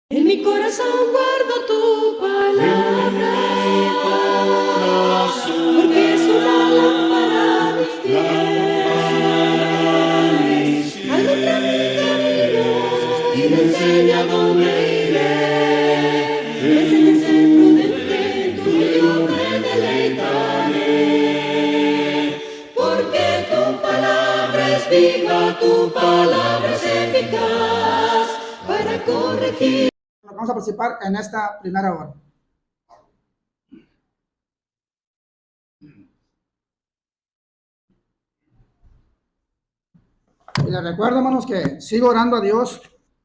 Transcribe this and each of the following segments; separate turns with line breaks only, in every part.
En mi corazón guardo tu palabra, porque es una lámpara a mis pies, alumbra mi camino y me enseña dónde iré. Me enseña a ser prudente, tú y yo me deleitaré, porque tu palabra es viva, tu palabra es eficaz para corregir.
Vamos a participar en esta primera hora. Y les recuerdo, hermanos, que sigo orando a Dios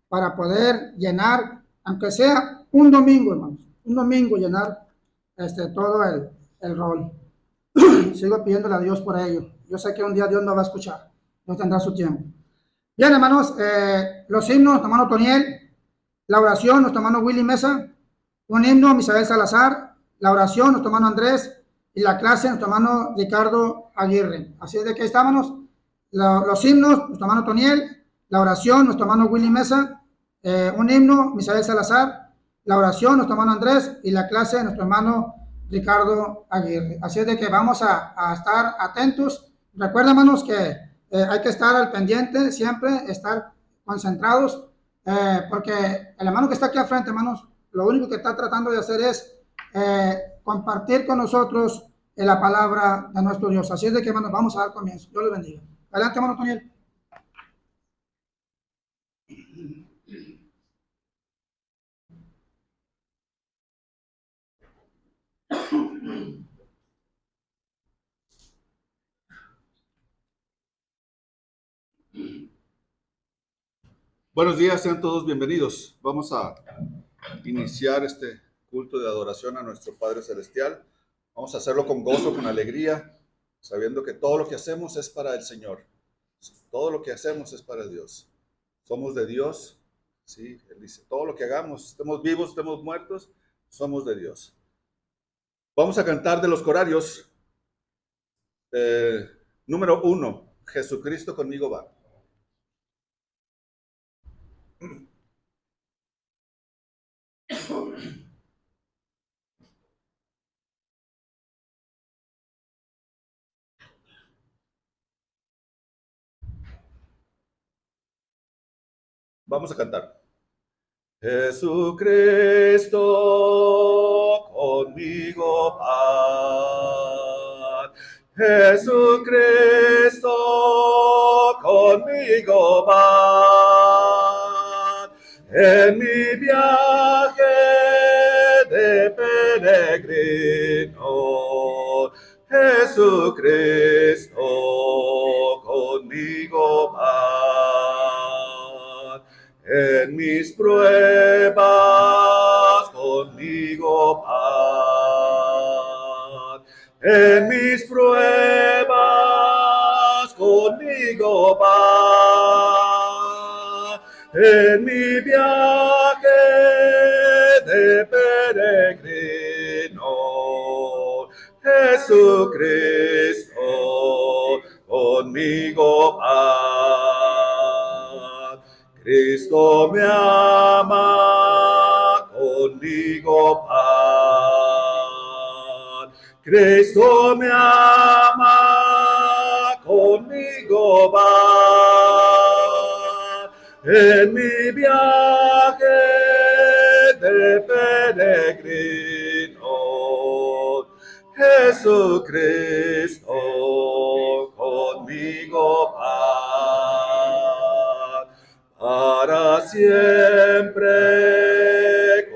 para poder llenar, aunque sea un domingo, hermanos, un domingo llenar todo el rol. Sigo pidiéndole a Dios por ello. Yo sé que un día Dios nos va a escuchar. Dios tendrá su tiempo. Bien, hermanos, los himnos, nuestro hermano Toniel, la oración, nuestro hermano Willy Mesa, un himno a Misael Salazar, la oración, nuestro hermano Andrés, y la clase, nuestro hermano Ricardo Aguirre. Así es de que estábamos, los himnos, nuestro hermano Toniel, la oración, nuestro hermano Willy Mesa, un himno, Misael Salazar, la oración, nuestro hermano Andrés, y la clase, nuestro hermano Ricardo Aguirre. Así es de que vamos a estar atentos. Recuerden, hermanos, que hay que estar al pendiente, siempre estar concentrados, porque el hermano que está aquí al frente, hermanos, lo único que está tratando de hacer es compartir con nosotros la palabra de nuestro Dios. Así es de que, hermanos, vamos a dar comienzo. Dios les bendiga. Adelante, hermano Toniel.
Buenos días, sean todos bienvenidos. Vamos a iniciar este culto de adoración a nuestro Padre Celestial. Vamos a hacerlo con gozo, con alegría, sabiendo que todo lo que hacemos es para el Señor. Todo lo que hacemos es para Dios. Somos de Dios, ¿sí? Él dice, todo lo que hagamos, estemos vivos, estemos muertos, somos de Dios. Vamos a cantar de los corarios. Número 1, Jesucristo conmigo va. Vamos a cantar. Jesucristo conmigo va. Jesucristo conmigo va. En mi viaje de peregrino, Jesucristo conmigo va. En mis pruebas conmigo va. En mis pruebas conmigo va. En mi viaje de peregrino, Jesucristo conmigo va. Cristo me ama, conmigo va. Cristo me ama, conmigo va. En mi viaje de peregrino, Jesucristo conmigo va. Para siempre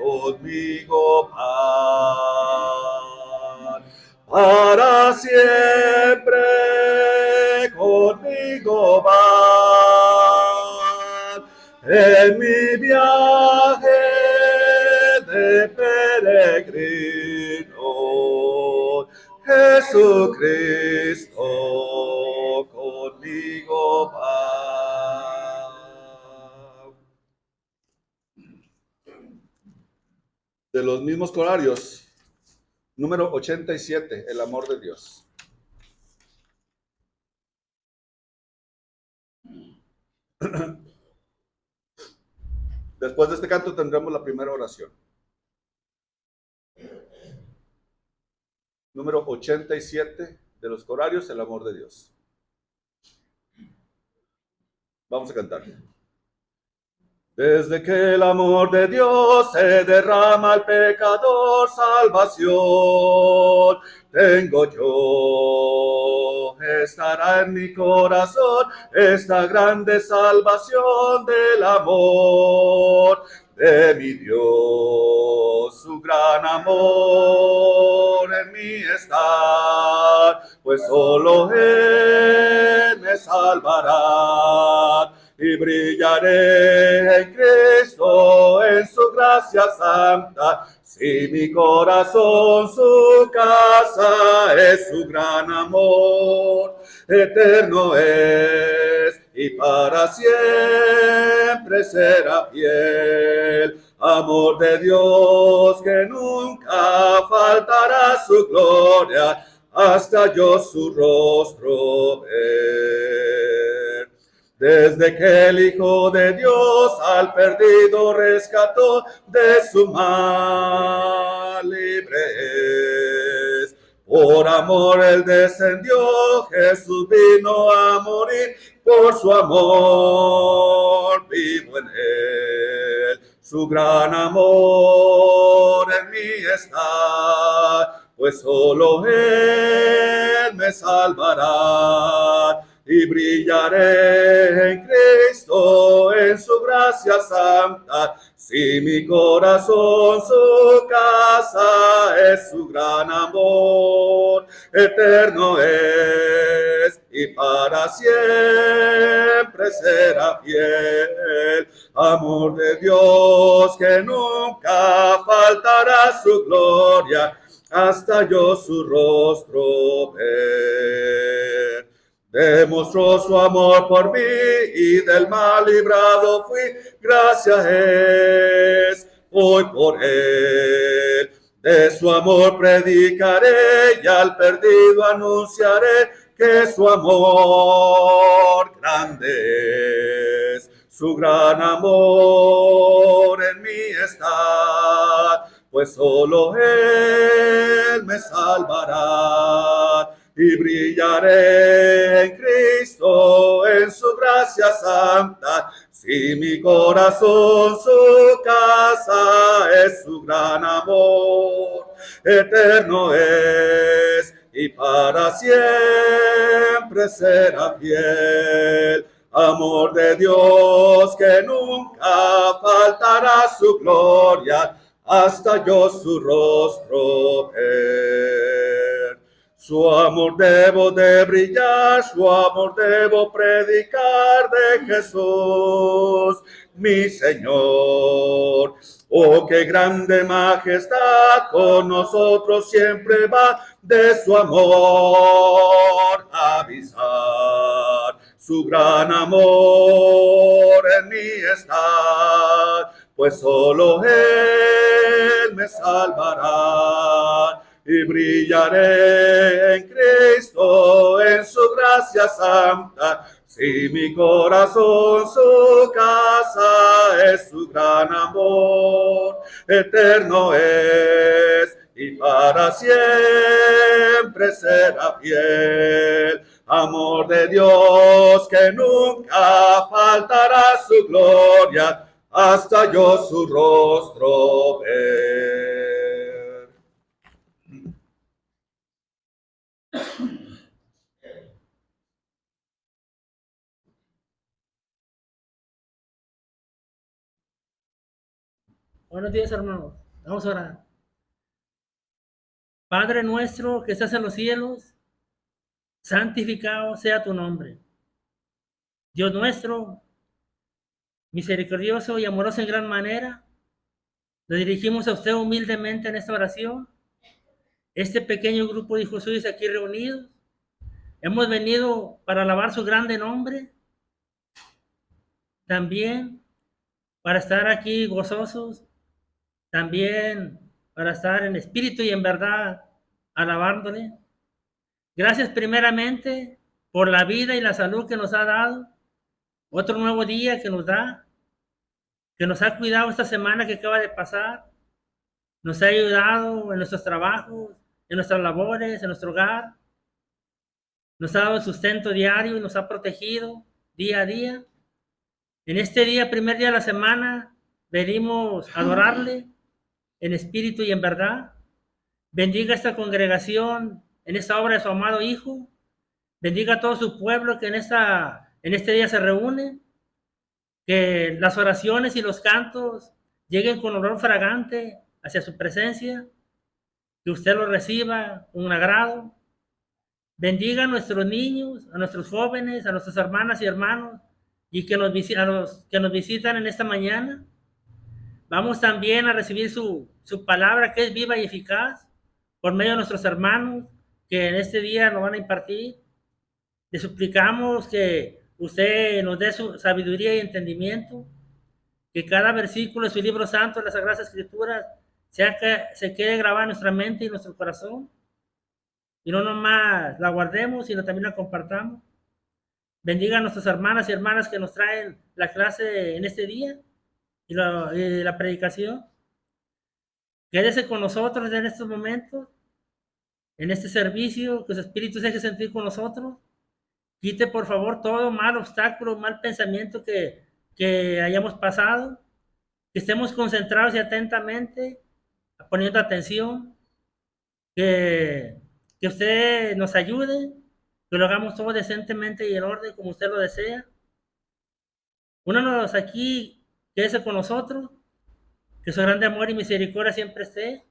conmigo va. Para siempre conmigo va. En mi viaje de peregrino, Jesucristo conmigo va. De los mismos corarios, número 87, el amor de Dios. Después de este canto tendremos la primera oración. Número 87 de los corarios, el amor de Dios. Vamos a cantar. Desde que el amor de Dios se derrama al pecador, salvación tengo yo. Estará en mi corazón esta grande salvación del amor de mi Dios. Su gran amor en mí está, pues solo Él me salvará. Y brillaré en Cristo, en su gracia santa. Si mi corazón su casa es, su gran amor eterno es, y para siempre será fiel. Amor de Dios que nunca faltará su gloria, hasta yo su rostro ver. Desde que el Hijo de Dios al perdido rescató, de su mal libre es. Por amor Él descendió, Jesús vino a morir, por su amor vivo en Él. Su gran amor en mí está, pues solo Él me salvará. Y brillaré en Cristo, en su gracia santa. Si mi corazón su casa es, su gran amor eterno es, y para siempre será fiel. Amor de Dios que nunca faltará su gloria, hasta yo su rostro ver. Demostró su amor por mí y del mal librado fui, gracias es hoy por Él. De su amor predicaré y al perdido anunciaré que su amor grande es. Su gran amor en mí está, pues solo Él me salvará. Y brillaré en Cristo, en su gracia santa. Si mi corazón su casa es, su gran amor eterno es, y para siempre será fiel. Amor de Dios que nunca faltará su gloria, hasta yo su rostro ver. Su amor debo de brillar, su amor debo predicar de Jesús, mi Señor. Oh, qué grande majestad con nosotros siempre va, de su amor avisar. Su gran amor en mí está, pues solo Él me salvará. Y brillaré en Cristo, en su gracia santa. Si mi corazón su casa es, su gran amor eterno es, y para siempre será fiel. Amor de Dios que nunca faltará su gloria, hasta yo su rostro ver.
Buenos días, hermanos. Vamos a orar. Padre nuestro que estás en los cielos, santificado sea tu nombre. Dios nuestro, misericordioso y amoroso en gran manera, le dirigimos a usted humildemente en esta oración. Este pequeño grupo de hijos suyos aquí reunidos, hemos venido para alabar su grande nombre, también para estar aquí gozosos, también para estar en espíritu y en verdad alabándole. Gracias primeramente por la vida y la salud que nos ha dado, otro nuevo día que nos da. que nos ha cuidado esta semana que acaba de pasar, nos ha ayudado en nuestros trabajos, en nuestras labores, en nuestro hogar, nos ha dado sustento diario y nos ha protegido día a día. En este día, primer día de la semana, venimos a adorarle en espíritu y en verdad. Bendiga esta congregación en esta obra de su amado Hijo. Bendiga a todo su pueblo que en este día se reúne. Que las oraciones y los cantos lleguen con olor fragante hacia su presencia. Que usted lo reciba con agrado. Bendiga a nuestros niños, a nuestros jóvenes, a nuestras hermanas y hermanos y a los que nos visitan en esta mañana. Vamos también a recibir su palabra que es viva y eficaz por medio de nuestros hermanos que en este día nos van a impartir. Le suplicamos que usted nos dé su sabiduría y entendimiento, que cada versículo de su libro santo, de las Sagradas Escrituras, se quede grabado en nuestra mente y en nuestro corazón. Y no nomás la guardemos, sino también la compartamos. Bendiga a nuestras hermanas y hermanas que nos traen la clase en este día y la predicación. Quédese con nosotros en estos momentos, en este servicio, que su Espíritu se deje sentir con nosotros. Quite, por favor, todo mal obstáculo, mal pensamiento que hayamos pasado. Que estemos concentrados y atentamente, poniendo atención. Que usted nos ayude, que lo hagamos todo decentemente y en orden como usted lo desea. Únanos aquí, quédese con nosotros, que su grande amor y misericordia siempre esté.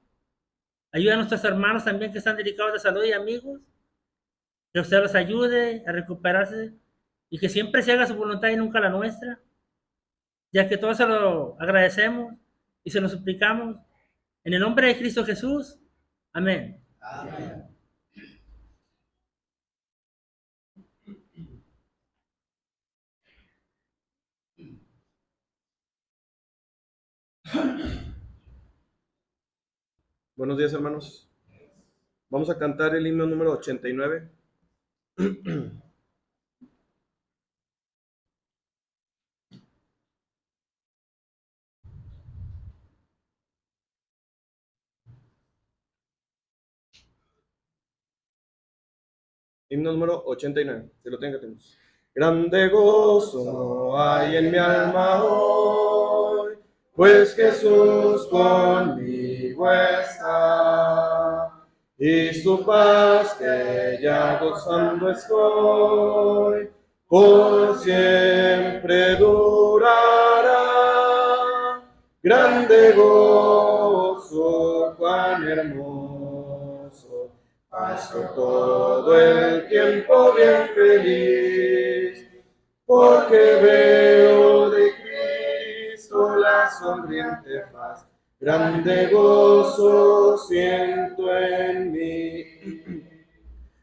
Ayuda a nuestros hermanos también que están delicados de salud y amigos, que usted los ayude a recuperarse y que siempre se haga su voluntad y nunca la nuestra, ya que todo se lo agradecemos y se lo suplicamos en el nombre de Cristo Jesús. Amén.
Amén.
Buenos días, hermanos. Vamos a cantar el himno número 89. Himno número 89. Si lo tienen, tenemos. Grande gozo hay en mi alma hoy, pues Jesús conmigo está. Y su paz que ya gozando estoy, por siempre durará. Grande gozo, cuán hermoso, paso todo el tiempo bien feliz, porque veo de Cristo la sonriente faz. Grande gozo siento en mí.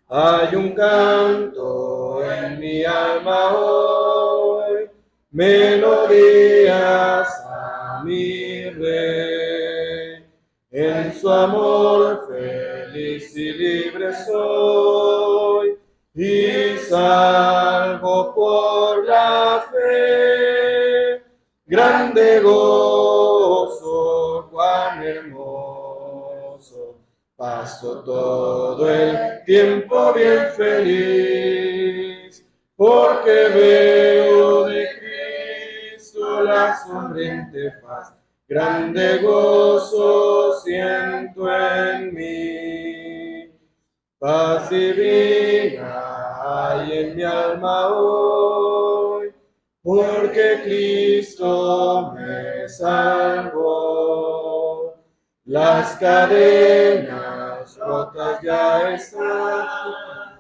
Hay un canto en mi alma hoy, melodías a mi Rey. En su amor feliz y libre soy, y salvo por la fe. Grande gozo, cuán hermoso, paso todo el tiempo bien feliz, porque veo de Cristo la sonriente faz. Grande gozo siento en mí. Paz divina hay en mi alma hoy, porque Cristo me salvó. Las cadenas rotas ya están,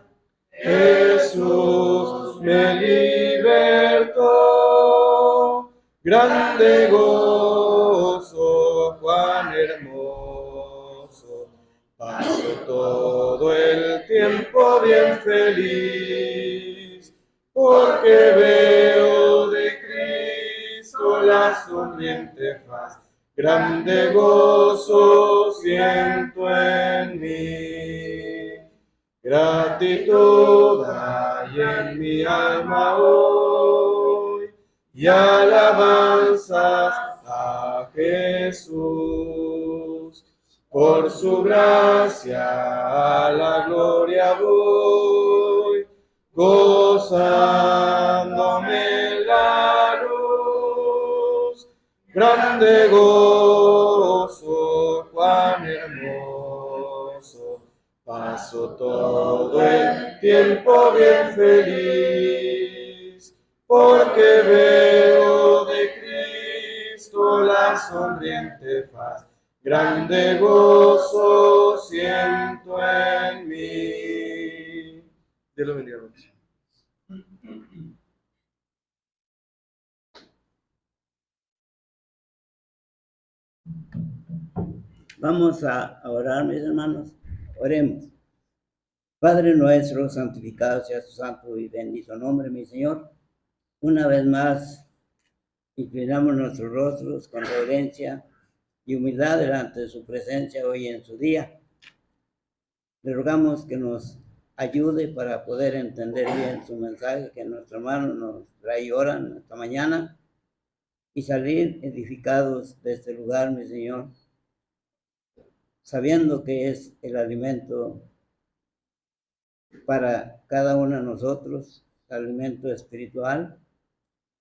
Jesús me libertó. Grande gozo, cuán hermoso, paso todo el tiempo bien feliz, porque veo de Cristo la sonriente faz. Grande gozo siento en mí. Gratitud hay en mi alma hoy, y alabanzas a Jesús. Por su gracia a la gloria voy, gozándome la luz. Grande gozo, cuán hermoso, paso todo el tiempo bien feliz, porque veo de Cristo la sonriente faz. Grande gozo siento en mí. Dios lo bendiga, hermanos.
Vamos a orar, mis hermanos. Oremos. Padre nuestro, santificado sea tu santo y bendito nombre, mi Señor. Una vez más, inclinamos nuestros rostros con reverencia y humildad delante de su presencia hoy en su día. Le rogamos que nos ayude para poder entender bien su mensaje que nuestro hermano nos trae ahora, esta mañana, y salir edificados de este lugar, mi Señor, sabiendo que es el alimento para cada uno de nosotros, alimento espiritual,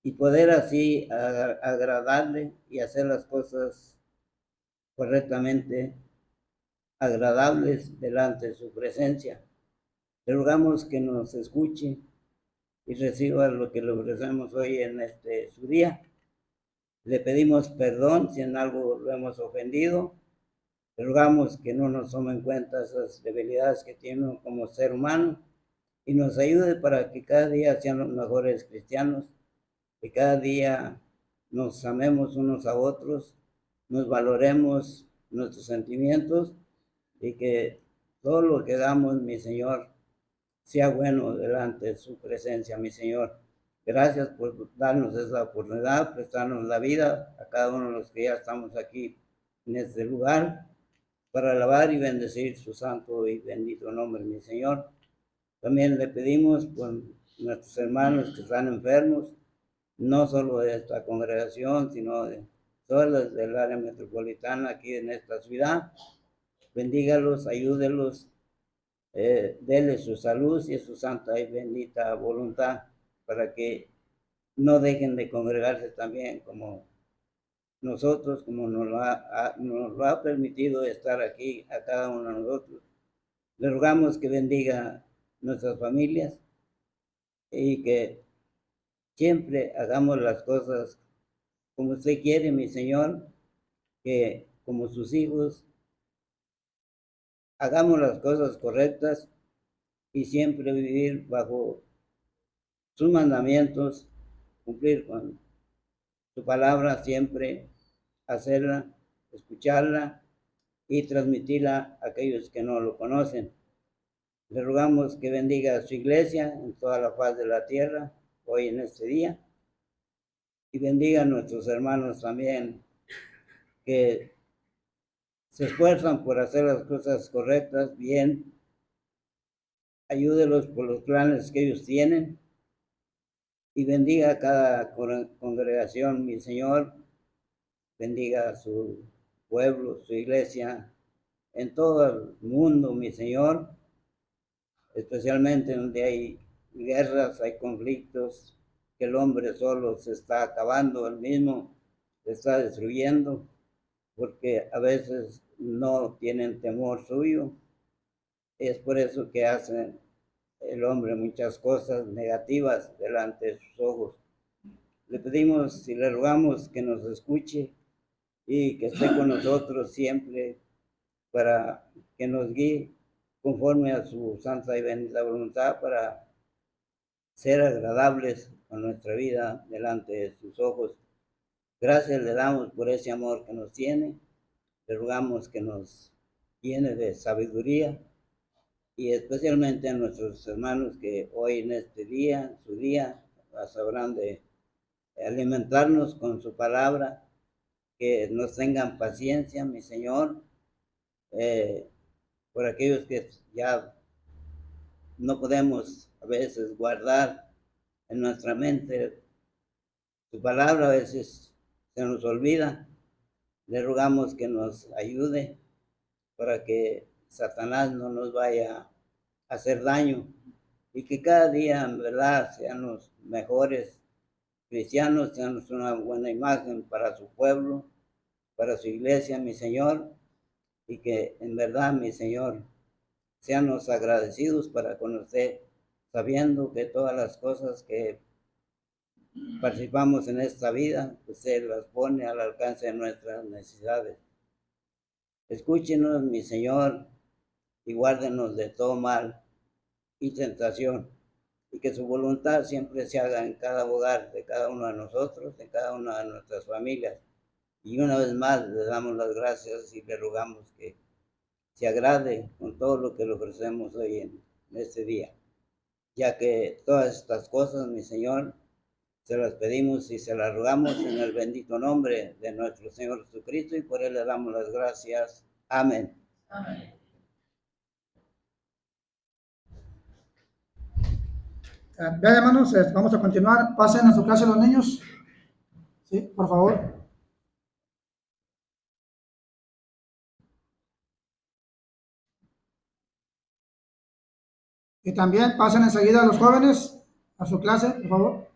y poder así agradarle y hacer las cosas correctamente agradables delante de su presencia. Le rogamos que nos escuche y reciba lo que le ofrecemos hoy en su día. Le pedimos perdón si en algo lo hemos ofendido. Le rogamos que no nos tome en cuenta esas debilidades que tiene uno como ser humano y nos ayude para que cada día sean los mejores cristianos, que cada día nos amemos unos a otros, nos valoremos nuestros sentimientos y que todo lo que damos, mi Señor, sea bueno delante de su presencia, mi Señor. Gracias por darnos esa oportunidad, prestarnos la vida a cada uno de los que ya estamos aquí en este lugar, para alabar y bendecir su santo y bendito nombre, mi Señor. También le pedimos por nuestros hermanos que están enfermos, no solo de esta congregación, sino de todas las del área metropolitana aquí en esta ciudad. Bendígalos, ayúdelos, déle su salud y su santa y bendita voluntad para que no dejen de congregarse también como nosotros, como nos lo ha permitido estar aquí a cada uno de nosotros. Le rogamos que bendiga nuestras familias y que siempre hagamos las cosas como usted quiere, mi Señor, que como sus hijos hagamos las cosas correctas y siempre vivir bajo sus mandamientos, cumplir con su palabra, siempre hacerla, escucharla y transmitirla a aquellos que no lo conocen. Le rogamos que bendiga a su iglesia en toda la faz de la tierra, hoy en este día, y bendiga a nuestros hermanos también que se esfuerzan por hacer las cosas correctas, bien. Ayúdelos por los planes que ellos tienen y bendiga a cada congregación, mi Señor. Bendiga a su pueblo, su iglesia, en todo el mundo, mi Señor, especialmente donde hay guerras, hay conflictos, que el hombre solo se está acabando, él mismo se está destruyendo, porque a veces no tienen temor suyo. Es por eso que hacen el hombre muchas cosas negativas delante de sus ojos. Le pedimos y le rogamos que nos escuche y que esté con nosotros siempre para que nos guíe conforme a su santa y bendita voluntad para ser agradables con nuestra vida delante de sus ojos. Gracias le damos por ese amor que nos tiene. Le rogamos que nos llene de sabiduría y especialmente a nuestros hermanos que hoy en este día, su día, sabrán de alimentarnos con su palabra, que nos tengan paciencia, mi Señor, por aquellos que ya no podemos a veces guardar en nuestra mente su palabra, a veces se nos olvida. Le rogamos que nos ayude para que Satanás no nos vaya a hacer daño y que cada día, en verdad, seamos mejores cristianos, seamos una buena imagen para su pueblo, para su iglesia, mi Señor, y que en verdad, mi Señor, seamos agradecidos para con usted, sabiendo que todas las cosas que participamos en esta vida, usted las pone al alcance de nuestras necesidades. Escúchenos, mi Señor, y guárdenos de todo mal y tentación, y que su voluntad siempre se haga en cada hogar de cada uno de nosotros, de cada una de nuestras familias. Y una vez más le damos las gracias y le rogamos que se agrade con todo lo que le ofrecemos hoy en este día, ya que todas estas cosas, mi Señor, se las pedimos y se las rogamos en el bendito nombre de nuestro Señor Jesucristo, y por él le damos las gracias. Amén.
Amén.
Bien, hermanos, vamos a continuar. Pasen a su clase los niños. Sí, por favor. Y también pasen enseguida los jóvenes a su clase, por favor.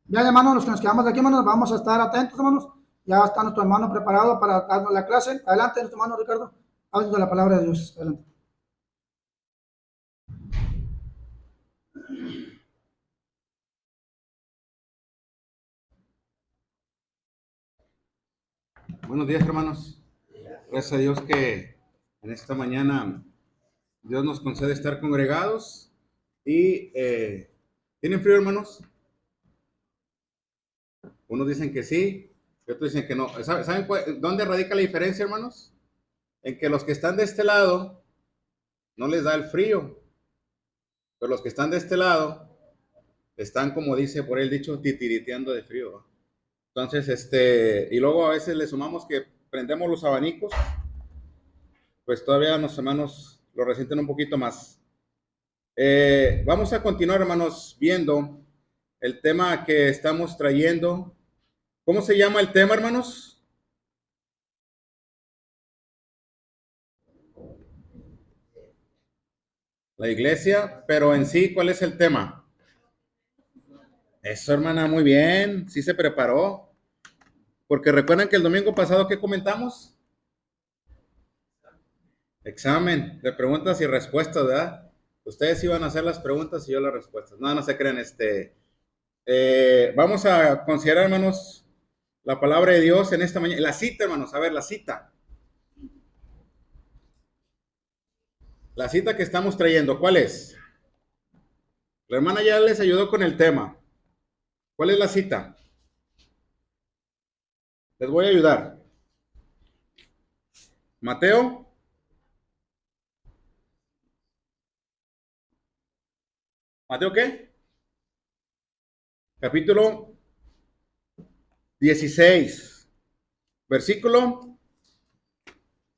Bien, hermanos, los que nos quedamos de aquí, hermanos, vamos a estar atentos, hermanos. Ya está nuestro hermano preparado para darnos la clase. Adelante, nuestro hermano Ricardo. Háblanos de la palabra de Dios. Adelante.
Buenos días, hermanos. Gracias a Dios que en esta mañana Dios nos concede estar congregados y ¿tienen frío, hermanos? Unos dicen que sí y otros dicen que no. ¿Saben dónde radica la diferencia, hermanos? En que los que están de este lado no les da el frío, pero los que están de este lado están, como dice por ahí el dicho, titiriteando de frío, ¿no? Entonces, y luego a veces le sumamos que prendemos los abanicos, pues todavía los hermanos lo resienten un poquito más. Vamos a continuar, hermanos, viendo el tema que estamos trayendo. ¿Cómo se llama el tema, hermanos? La iglesia, pero en sí, ¿cuál es el tema? Eso, hermana, muy bien, sí se preparó. Porque recuerdan que el domingo pasado, ¿qué comentamos? Examen de preguntas y respuestas, ¿verdad? Ustedes iban a hacer las preguntas y yo las respuestas. No, no se crean, vamos a considerar, hermanos, la palabra de Dios en esta mañana. La cita, hermanos, a ver, la cita. La cita que estamos trayendo, ¿cuál es? La hermana ya les ayudó con el tema. ¿Cuál es la cita? Les voy a ayudar. Mateo. ¿Mateo qué? Capítulo 16. Versículo.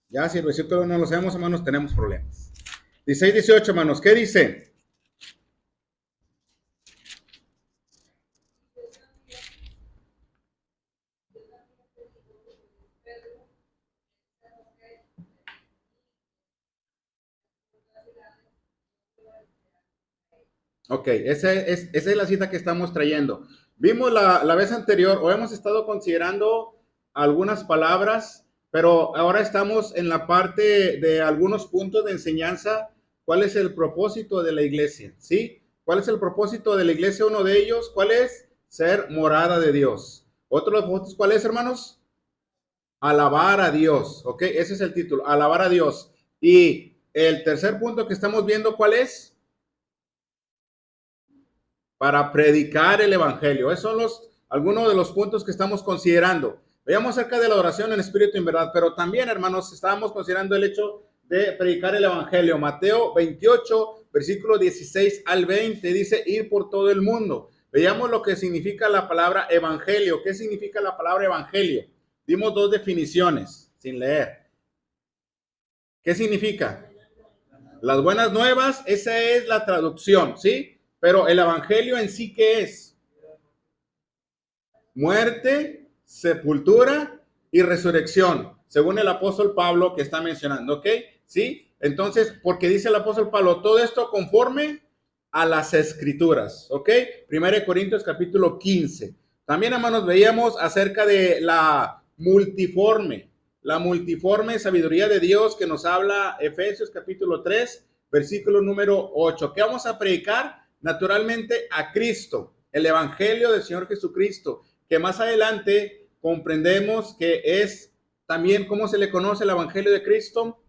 Ya si el versículo no lo sabemos, hermanos, tenemos problemas. 16, 18, hermanos. ¿Qué dice? Ok, esa es la cita que estamos trayendo. Vimos la vez anterior, o hemos estado considerando algunas palabras, pero ahora estamos en la parte de algunos puntos de enseñanza. ¿Cuál es el propósito de la iglesia? ¿Sí? ¿Cuál es el propósito de la iglesia? Uno de ellos, ¿cuál es? Ser morada de Dios. Otro de los propósitos, ¿cuál es, hermanos? Alabar a Dios. Ok, ese es el título, alabar a Dios. Y el tercer punto que estamos viendo, ¿cuál es? Para predicar el evangelio. Esos son algunos de los puntos que estamos considerando. Veamos acerca de la oración en espíritu y en verdad, pero también, hermanos, estábamos considerando el hecho de predicar el evangelio. Mateo 28, versículo 16 al 20, dice ir por todo el mundo. Veamos lo que significa la palabra evangelio. ¿Qué significa la palabra evangelio? Dimos dos definiciones sin leer. ¿Qué significa? Las buenas nuevas, esa es la traducción, ¿sí? Pero el evangelio en sí, ¿qué es? Muerte, sepultura y resurrección, según el apóstol Pablo que está mencionando, ¿ok? ¿Sí? Entonces, porque dice el apóstol Pablo, todo esto conforme a las escrituras, ¿ok? 1 Corintios capítulo 15. También, hermanos, veíamos acerca de la multiforme sabiduría de Dios que nos habla Efesios capítulo 3, versículo número 8. ¿Qué vamos a predicar? Naturalmente a Cristo, el evangelio del Señor Jesucristo, que más adelante comprendemos que es también, ¿cómo se le conoce el evangelio de Cristo?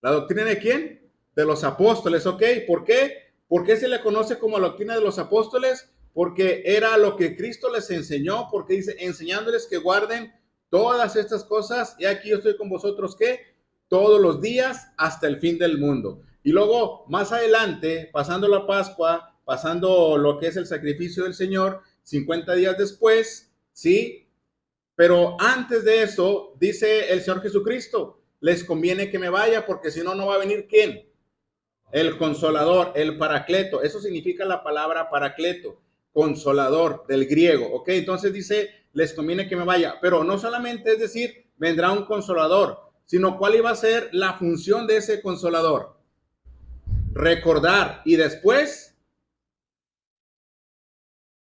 ¿La doctrina de quién? De los apóstoles, ¿ok? ¿Por qué? ¿Por qué se le conoce como la doctrina de los apóstoles? Porque era lo que Cristo les enseñó, porque dice, enseñándoles que guarden todas estas cosas, y aquí yo estoy con vosotros, ¿qué? Todos los días hasta el fin del mundo. Y luego, más adelante, pasando la Pascua, pasando lo que es el sacrificio del Señor, 50 días después, ¿sí? Pero antes de eso, dice el Señor Jesucristo, les conviene que me vaya, porque si no, no va a venir ¿quién? El consolador, el paracleto. Eso significa la palabra paracleto, consolador del griego, ¿ok? Entonces dice, les conviene que me vaya. Pero no solamente es decir, vendrá un consolador, sino cuál iba a ser la función de ese consolador. Recordar y después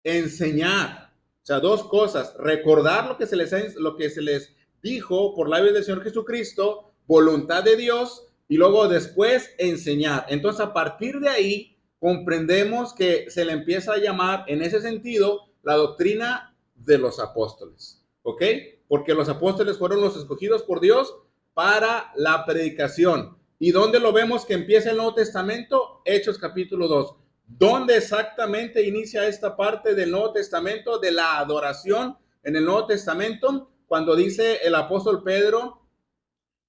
enseñar. O sea, dos cosas, recordar lo que se les dijo por labios del Señor Jesucristo, voluntad de Dios, y luego después enseñar. Entonces, a partir de ahí, comprendemos que se le empieza a llamar, en ese sentido, la doctrina de los apóstoles, ¿ok? Porque los apóstoles fueron los escogidos por Dios para la predicación. ¿Y dónde lo vemos que empieza el Nuevo Testamento? Hechos capítulo 2. ¿Dónde exactamente inicia esta parte del Nuevo Testamento, de la adoración en el Nuevo Testamento? Cuando dice el apóstol Pedro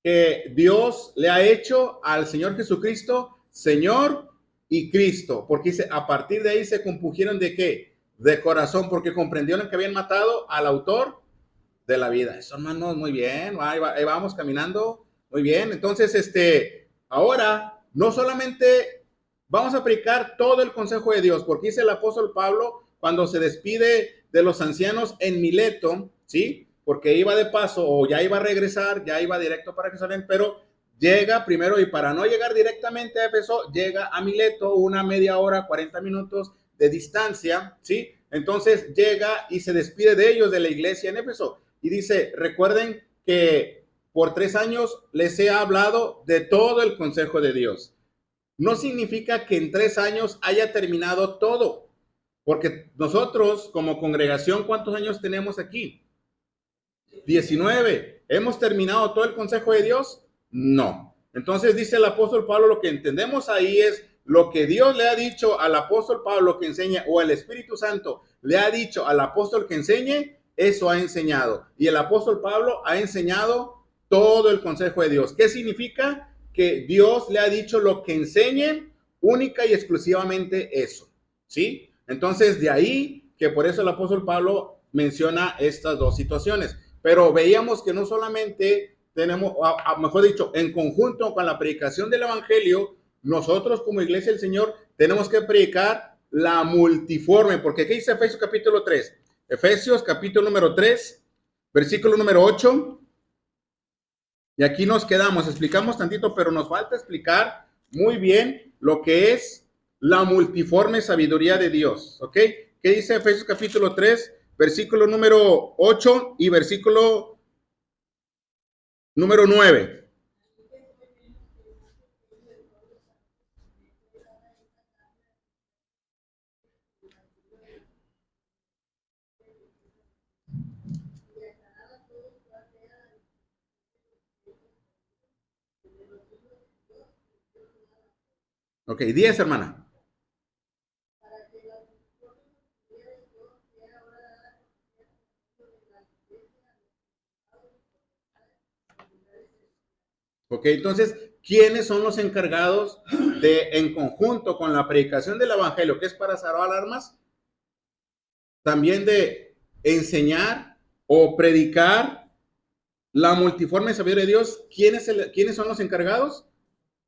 que Dios le ha hecho al Señor Jesucristo Señor y Cristo, porque dice, a partir de ahí se compungieron ¿de qué? De corazón, porque comprendieron que habían matado al autor de la vida. Eso, hermanos, muy bien, ahí vamos caminando, muy bien. Entonces, ahora, no solamente vamos a aplicar todo el consejo de Dios, porque dice el apóstol Pablo, cuando se despide de los ancianos en Mileto, ¿sí? Porque iba de paso, o ya iba a regresar, ya iba directo para Jerusalén, pero llega primero, y para no llegar directamente a Éfeso, llega a Mileto, una media hora, 40 minutos de distancia, ¿sí? Entonces llega y se despide de ellos, de la iglesia en Éfeso, y dice, recuerden que por 3 años les he hablado de todo el consejo de Dios. No significa que en 3 años haya terminado todo, porque nosotros como congregación, ¿cuántos años tenemos aquí? 19. ¿Hemos terminado todo el consejo de Dios? No. Entonces dice el apóstol Pablo, lo que entendemos ahí es lo que Dios le ha dicho al apóstol Pablo que enseña, o el Espíritu Santo le ha dicho al apóstol que enseñe, eso ha enseñado. Y el apóstol Pablo ha enseñado todo el consejo de Dios. ¿Qué significa? Que Dios le ha dicho lo que enseñe, única y exclusivamente eso, ¿sí? Entonces de ahí que por eso el apóstol Pablo menciona estas dos situaciones. Pero veíamos que no solamente tenemos, mejor dicho, en conjunto con la predicación del evangelio, nosotros como iglesia del Señor tenemos que predicar la multiforme, porque ¿qué dice Efesios capítulo 3? Efesios capítulo número 3, versículo número 8. Y aquí nos quedamos, explicamos tantito, pero nos falta explicar muy bien lo que es la multiforme sabiduría de Dios, ¿ok? ¿Qué dice Efesios capítulo 3? Versículo número 8 y versículo número 9. Ok, 10, hermana. Ok, entonces, ¿quiénes son los encargados de, en conjunto con la predicación del evangelio, que es para salvar almas, también de enseñar o predicar la multiforme sabiduría de Dios? ¿Quiénes son los encargados?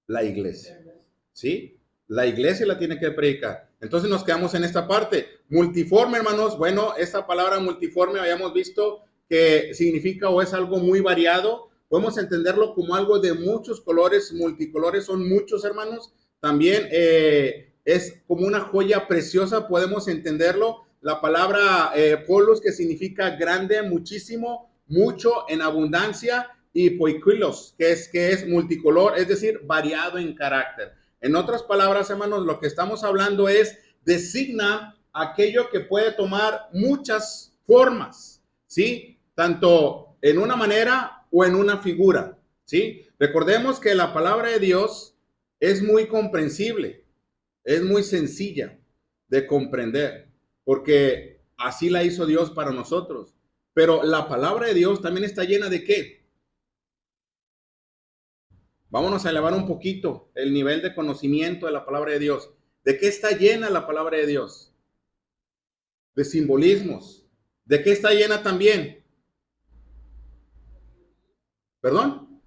La iglesia. ¿Sí? La iglesia la tiene que predicar. Entonces nos quedamos en esta parte. Multiforme, hermanos. Bueno, esta palabra multiforme habíamos visto que significa o es algo muy variado. Podemos entenderlo como algo de muchos colores, multicolores, son muchos, hermanos. También es como una joya preciosa, podemos entenderlo. La palabra polos, que significa grande, muchísimo, mucho, en abundancia, y poikilos, que es multicolor, es decir, variado en carácter. En otras palabras, hermanos, lo que estamos hablando es, designa aquello que puede tomar muchas formas, ¿sí? Tanto en una manera o en una figura, ¿sí? Recordemos que la palabra de Dios es muy comprensible, es muy sencilla de comprender, porque así la hizo Dios para nosotros. Pero la palabra de Dios también está llena de ¿qué? Vámonos a elevar un poquito el nivel de conocimiento de la palabra de Dios. ¿De qué está llena la palabra de Dios? De simbolismos. ¿De qué está llena también? ¿Perdón?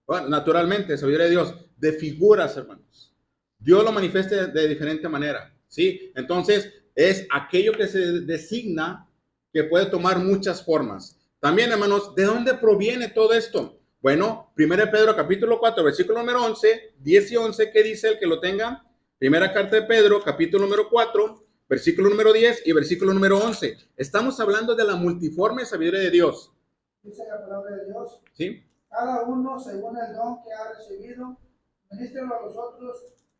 Bueno, naturalmente, sabiduría de Dios. De figuras, hermanos. Dios lo manifiesta de diferente manera, ¿sí? Entonces, es aquello que se designa que puede tomar muchas formas. También, hermanos, ¿de dónde proviene todo esto? Bueno, 1 Pedro capítulo 4, versículo número 11, 10 y 11, ¿qué dice el que lo tenga? Primera carta de Pedro, capítulo número 4, versículo número 10 y versículo número 11. Estamos hablando de la multiforme sabiduría de Dios.
Dice la palabra de Dios.
¿Sí?
Cada uno según el don que ha recibido, ministrelo a los otros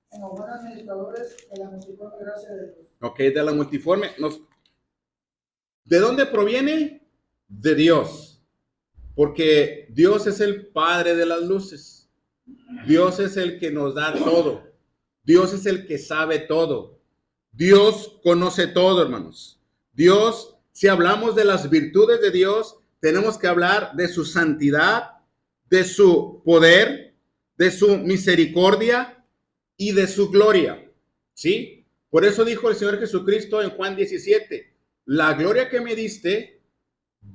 como buenos administradores de la multiforme gracia de Dios.
Ok, de la multiforme. ¿De dónde proviene? De Dios. Porque Dios es el Padre de las luces. Dios es el que nos da todo. Dios es el que sabe todo. Dios conoce todo, hermanos. Dios, si hablamos de las virtudes de Dios, tenemos que hablar de su santidad, de su poder, de su misericordia y de su gloria. ¿Sí? Por eso dijo el Señor Jesucristo en Juan 17, la gloria que me diste,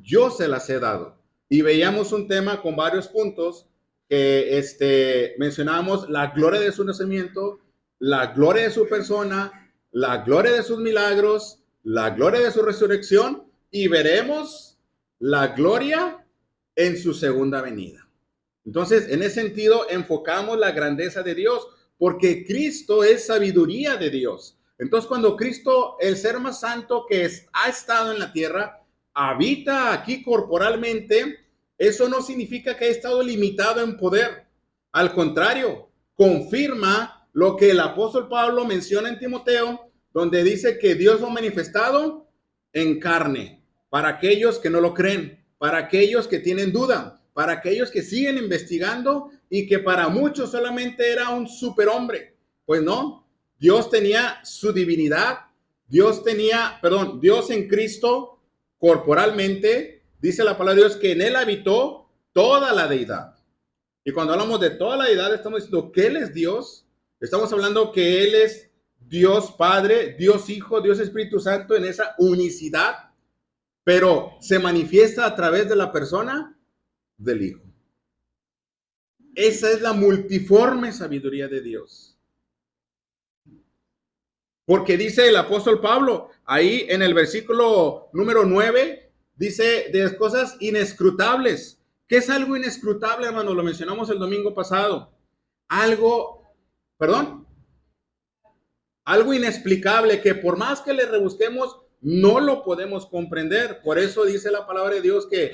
yo se las he dado. Y veíamos un tema con varios puntos que mencionábamos la gloria de su nacimiento, la gloria de su persona, la gloria de sus milagros, la gloria de su resurrección, y veremos la gloria en su segunda venida. Entonces, en ese sentido, enfocamos la grandeza de Dios, porque Cristo es sabiduría de Dios. Entonces, cuando Cristo, el ser más santo que ha estado en la tierra, habita aquí corporalmente, eso no significa que haya estado limitado en poder. Al contrario, confirma lo que el apóstol Pablo menciona en Timoteo, donde dice que Dios lo ha manifestado en carne, para aquellos que no lo creen, para aquellos que tienen duda, para aquellos que siguen investigando y que para muchos solamente era un superhombre. Pues no, Dios tenía su divinidad, Dios en Cristo corporalmente, dice la palabra de Dios que en él habitó toda la deidad. Y cuando hablamos de toda la deidad, estamos diciendo que él es Dios, estamos hablando que él es Dios Padre, Dios Hijo, Dios Espíritu Santo en esa unicidad, pero se manifiesta a través de la persona del Hijo. Esa es la multiforme sabiduría de Dios. Porque dice el apóstol Pablo, ahí en el versículo número 9, dice de cosas inescrutables. ¿Qué es algo inescrutable, hermano? Lo mencionamos el domingo pasado. Algo inexplicable, que por más que le rebusquemos, no lo podemos comprender. Por eso dice la palabra de Dios que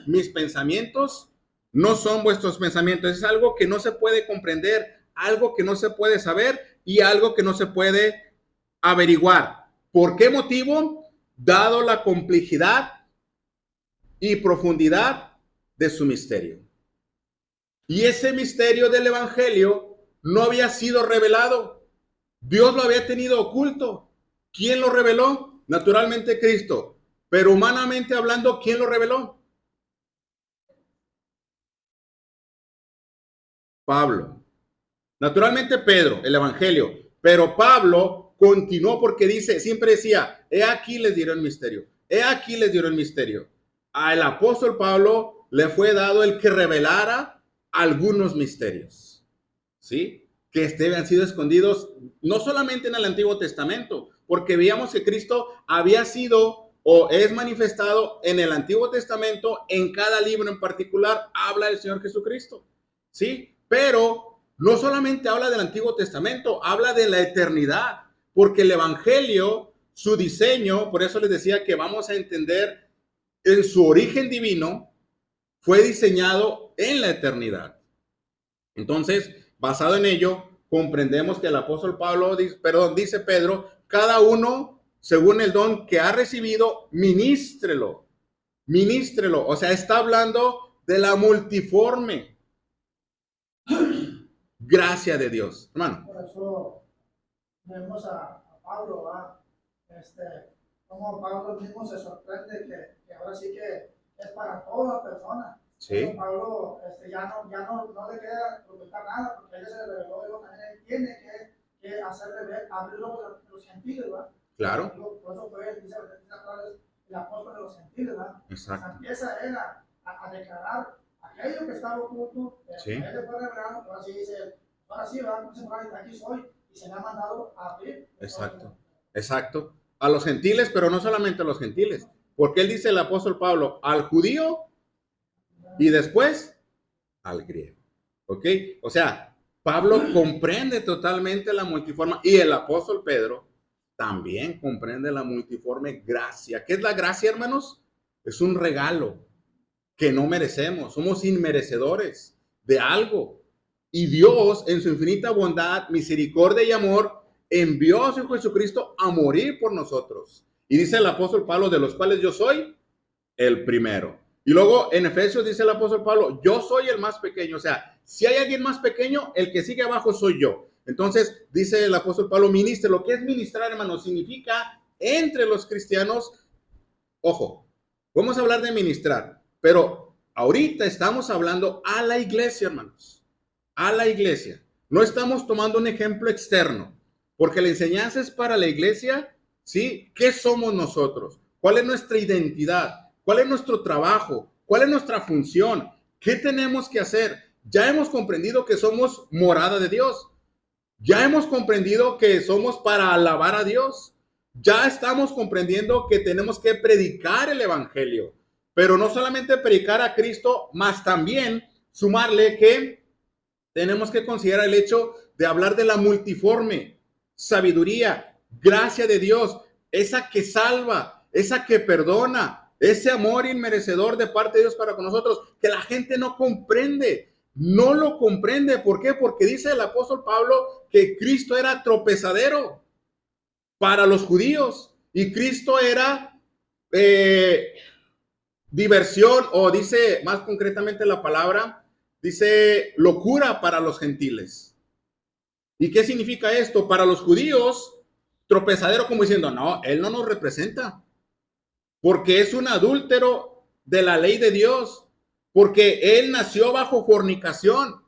mis pensamientos no son vuestros pensamientos. Es algo que no se puede comprender, algo que no se puede saber y algo que no se puede averiguar. ¿Por qué motivo? Dado la complejidad y profundidad de su misterio. Y ese misterio del evangelio no había sido revelado. Dios lo había tenido oculto. ¿Quién lo reveló? Naturalmente Cristo. Pero humanamente hablando, ¿quién lo reveló? Pablo. Naturalmente Pedro, el evangelio. Pero Pablo continuó porque siempre decía, he aquí les diré el misterio. He aquí les diré el misterio. Al apóstol Pablo le fue dado el que revelara algunos misterios. ¿sí? Que han sido escondidos no solamente en el Antiguo Testamento, porque veíamos que Cristo había sido o es manifestado en el Antiguo Testamento, en cada libro en particular habla del Señor Jesucristo, ¿sí? Pero no solamente habla del Antiguo Testamento, habla de la eternidad, porque el Evangelio, su diseño, por eso les decía que vamos a entender en su origen divino, fue diseñado en la eternidad. Entonces, basado en ello, comprendemos que el apóstol dice Pedro, cada uno, según el don que ha recibido, ministrelo. Ministrelo. O sea, está hablando de la multiforme gracia de Dios. Hermano.
Por eso vemos a Pablo, ¿va? Como Pablo mismo se sorprende que ahora sí que es para toda persona.
Sí.
Pablo no le queda ocultar nada, porque a él se le reveló de otra manera. Él tiene que hacerle ver, abrir los ojos de los gentiles, ¿verdad?
Claro.
Por eso fue, dice el apóstol de los gentiles, ¿verdad?
Exacto.
Empieza él a declarar aquello que estaba oculto,
Sí.
a él le fue revelado, ahora sí dice, ahora sí, ¿verdad? Aquí soy, y se me ha mandado a abrir.
Exacto. Exacto. A los gentiles, pero no solamente a los gentiles, porque él dice el apóstol Pablo, al judío y después al griego. ¿Ok? O sea, Pablo comprende totalmente la multiforme y el apóstol Pedro también comprende la multiforme gracia. ¿Qué es la gracia, hermanos? Es un regalo que no merecemos. Somos inmerecedores de algo. Y Dios, en su infinita bondad, misericordia y amor, envió a su Hijo Jesucristo a morir por nosotros. Y dice el apóstol Pablo, de los cuales yo soy el primero. Y luego en Efesios dice el apóstol Pablo, yo soy el más pequeño. O sea, si hay alguien más pequeño, el que sigue abajo soy yo. Entonces dice el apóstol Pablo, ministre. Lo que es ministrar, hermano, significa entre los cristianos, ojo, vamos a hablar de ministrar, pero ahorita estamos hablando a la iglesia, hermanos, a la iglesia. No estamos tomando un ejemplo externo, porque la enseñanza es para la iglesia, ¿sí? ¿Qué somos nosotros? ¿Cuál es nuestra identidad? ¿Cuál es nuestro trabajo? ¿Cuál es nuestra función? ¿Qué tenemos que hacer? Ya hemos comprendido que somos morada de Dios. Ya hemos comprendido que somos para alabar a Dios. Ya estamos comprendiendo que tenemos que predicar el evangelio. Pero no solamente predicar a Cristo, más también sumarle que tenemos que considerar el hecho de hablar de la multiforme sabiduría, gracia de Dios, esa que salva, esa que perdona, ese amor inmerecedor de parte de Dios para con nosotros, que la gente no comprende, no lo comprende. ¿Por qué? Porque dice el apóstol Pablo que Cristo era tropezadero para los judíos y Cristo era diversión, o dice más concretamente la palabra, dice locura para los gentiles. ¿Y qué significa esto? Para los judíos, tropezadero como diciendo, no, él no nos representa, porque es un adúltero de la ley de Dios, porque él nació bajo fornicación,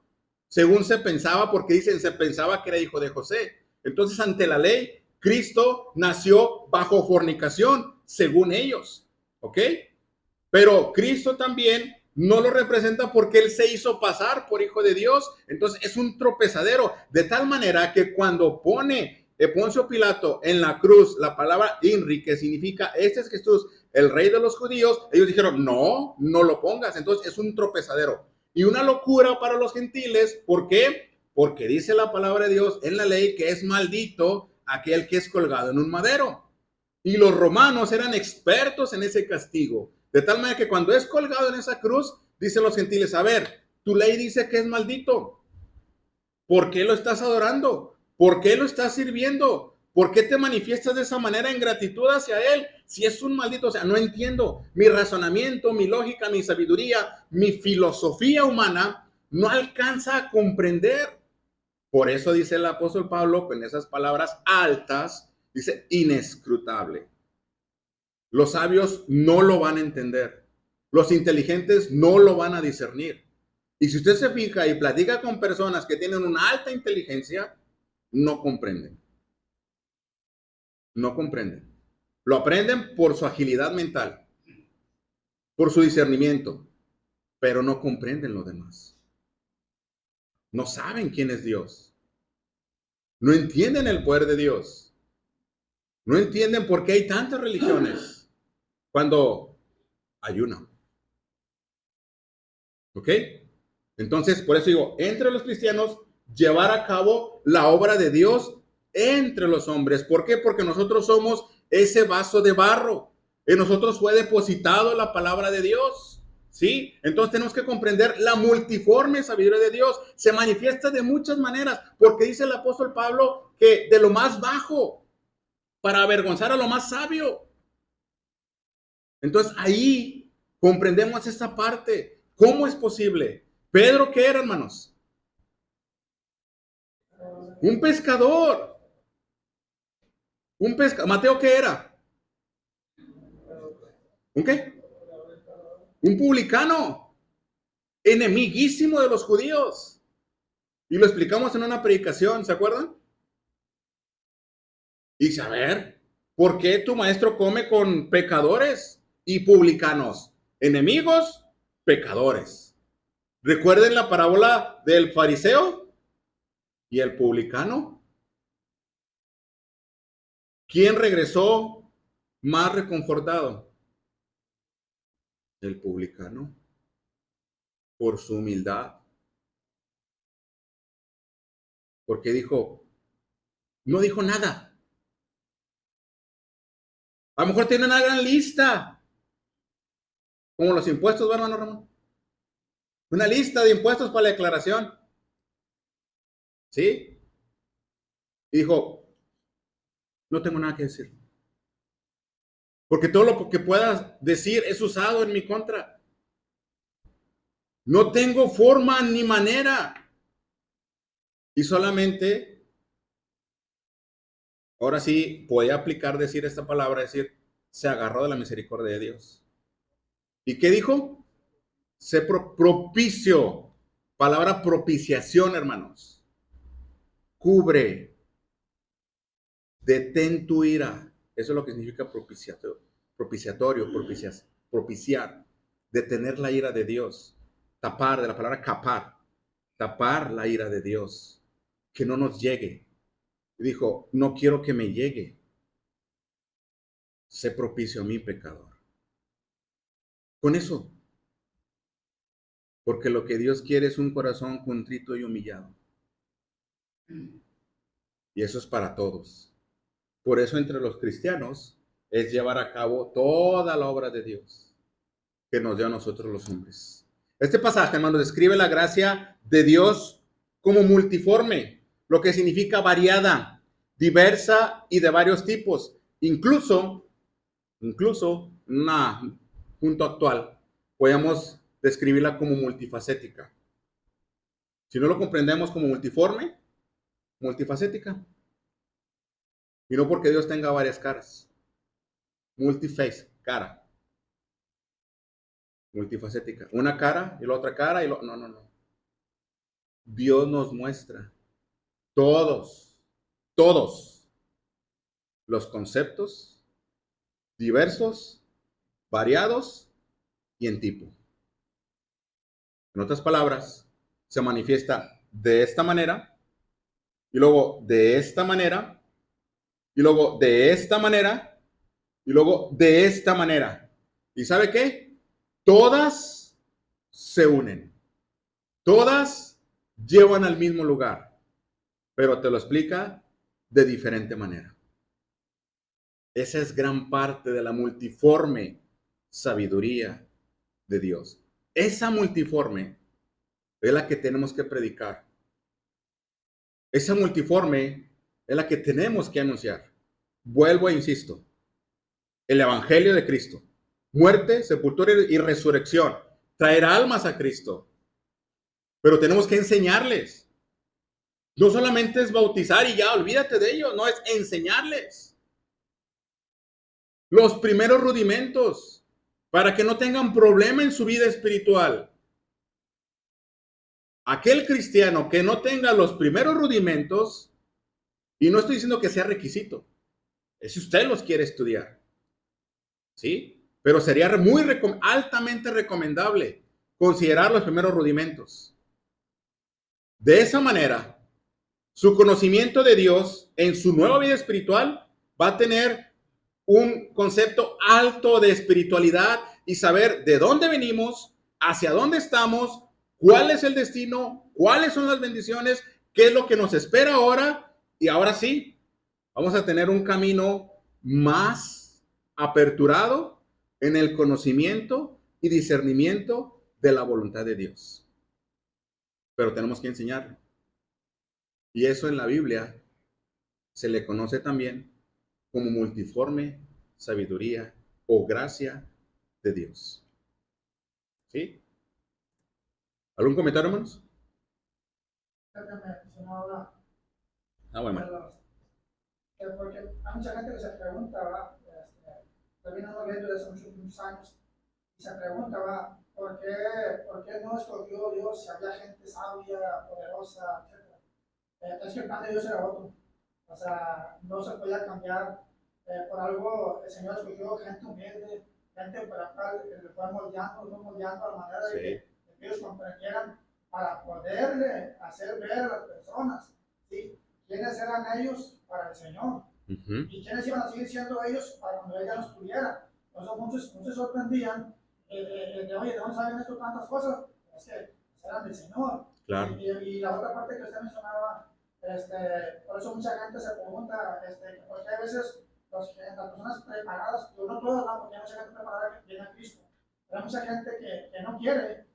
según se pensaba, porque dicen, se pensaba que era hijo de José. Entonces, ante la ley, Cristo nació bajo fornicación, según ellos, ¿ok? Pero Cristo también no lo representa porque él se hizo pasar por hijo de Dios. Entonces es un tropezadero, de tal manera que cuando pone Poncio Pilato en la cruz la palabra INRI, que significa este es Jesús, el rey de los judíos, ellos dijeron, no, no lo pongas. Entonces es un tropezadero y una locura para los gentiles. ¿Por qué? Porque dice la palabra de Dios en la ley que es maldito aquel que es colgado en un madero. Y los romanos eran expertos en ese castigo. De tal manera que cuando es colgado en esa cruz, dicen los gentiles, a ver, tu ley dice que es maldito. ¿Por qué lo estás adorando? ¿Por qué lo estás sirviendo? ¿Por qué te manifiestas de esa manera en gratitud hacia él? Si es un maldito, o sea, no entiendo. Mi razonamiento, mi lógica, mi sabiduría, mi filosofía humana no alcanza a comprender. Por eso dice el apóstol Pablo, con esas palabras altas, dice inescrutable. Los sabios no lo van a entender. Los inteligentes no lo van a discernir. Y si usted se fija y platica con personas que tienen una alta inteligencia, no comprenden. No comprenden. Lo aprenden por su agilidad mental, por su discernimiento, pero no comprenden lo demás. No saben quién es Dios. No entienden el poder de Dios. No entienden por qué hay tantas religiones cuando hay una. ¿Ok? Entonces, por eso digo, entre los cristianos, llevar a cabo la obra de Dios entre los hombres. ¿Por qué? Porque nosotros somos ese vaso de barro. En nosotros fue depositado la palabra de Dios. ¿Sí? Entonces tenemos que comprender la multiforme sabiduría de Dios. Se manifiesta de muchas maneras, porque dice el apóstol Pablo que de lo más bajo, para avergonzar a lo más sabio. Entonces ahí comprendemos esta parte. ¿Cómo es posible? Pedro, ¿qué era, hermanos? Un pescador. Mateo, ¿qué era? ¿Un qué? Un publicano. Enemiguísimo de los judíos. Y lo explicamos en una predicación, ¿se acuerdan? Y dice, a ver, ¿por qué tu maestro come con pecadores y publicanos? Enemigos, pecadores. ¿Recuerden la parábola del fariseo y el publicano? ¿Quién regresó más reconfortado? El publicano, por su humildad. Porque no dijo nada. A lo mejor tiene una gran lista, como los impuestos, ¿verdad, hermano Ramón? Una lista de impuestos para la declaración. ¿Sí? Y dijo, no tengo nada que decir. Porque todo lo que puedas decir es usado en mi contra. No tengo forma ni manera. Y solamente, ahora sí, podía aplicar decir esta palabra, decir, se agarró de la misericordia de Dios. ¿Y qué dijo? Sé propicio. Palabra propiciación, hermanos. Cubre. Detén tu ira. Eso es lo que significa propiciatorio, propiciar. Detener la ira de Dios. Tapar, de la palabra capar. Tapar la ira de Dios. Que no nos llegue. Y dijo, no quiero que me llegue. Sé propicio a mi pecador. Con eso. Porque lo que Dios quiere es un corazón contrito y humillado. Y eso es para todos. Por eso entre los cristianos es llevar a cabo toda la obra de Dios que nos dio a nosotros los hombres. Este pasaje, hermanos, describe la gracia de Dios como multiforme, lo que significa variada, diversa y de varios tipos. Incluso en un punto actual, podemos describirla como multifacética. Si no lo comprendemos como multiforme, multifacética. Y no porque Dios tenga varias caras. Multiface, cara. Multifacética. Una cara y la otra cara y no. Dios nos muestra todos los conceptos diversos, variados y en tipo. En otras palabras, se manifiesta de esta manera y luego de esta manera y luego de esta manera y luego de esta manera. ¿Y sabe qué? Todas se unen. Todas llevan al mismo lugar, pero te lo explica de diferente manera. Esa es gran parte de la multiforme sabiduría de Dios. Esa multiforme es la que tenemos que predicar. Esa multiforme es la que tenemos que anunciar. Vuelvo e insisto. El Evangelio de Cristo. Muerte, sepultura y resurrección. Traer almas a Cristo. Pero tenemos que enseñarles. No solamente es bautizar y ya, olvídate de ello. No, es enseñarles. Los primeros rudimentos. Para que no tengan problema en su vida espiritual. Aquel cristiano que no tenga los primeros rudimentos, y no estoy diciendo que sea requisito, es si usted los quiere estudiar, ¿sí? Pero sería altamente recomendable considerar los primeros rudimentos. De esa manera, su conocimiento de Dios en su nueva vida espiritual va a tener un concepto alto de espiritualidad y saber de dónde venimos, hacia dónde estamos, cuál es el destino, cuáles son las bendiciones, qué es lo que nos espera ahora. Y ahora sí, vamos a tener un camino más aperturado en el conocimiento y discernimiento de la voluntad de Dios. Pero tenemos que enseñarlo. Y eso en la Biblia se le conoce también como multiforme sabiduría o gracia de Dios. ¿Sí? ¿Algún comentario, hermanos? Bueno.
Porque hay mucha gente que se pregunta, ¿va? También hemos viendo desde muchos años, y se pregunta, ¿va? ¿Por qué no escogió Dios si había gente sabia, poderosa, etc.? Es que el plan de Dios era otro. O sea, no se podía cambiar. Por algo el Señor escogió gente humilde, gente para la cual le fue moldeando a la manera de que ellos comprendieran para poderle hacer ver a las personas, ¿sí? Quiénes eran ellos para el Señor y quiénes iban a seguir siendo ellos para cuando ella no estuviera. Entonces muchos se sorprendían de, oye, ¿de dónde saben esto tantas cosas? Es que eran del Señor.
Claro.
Y la otra parte que usted mencionaba, por eso mucha gente se pregunta, porque a veces las personas preparadas, yo no todas, ¿no? Porque hay mucha gente preparada que viene a Cristo, pero hay mucha gente que no quiere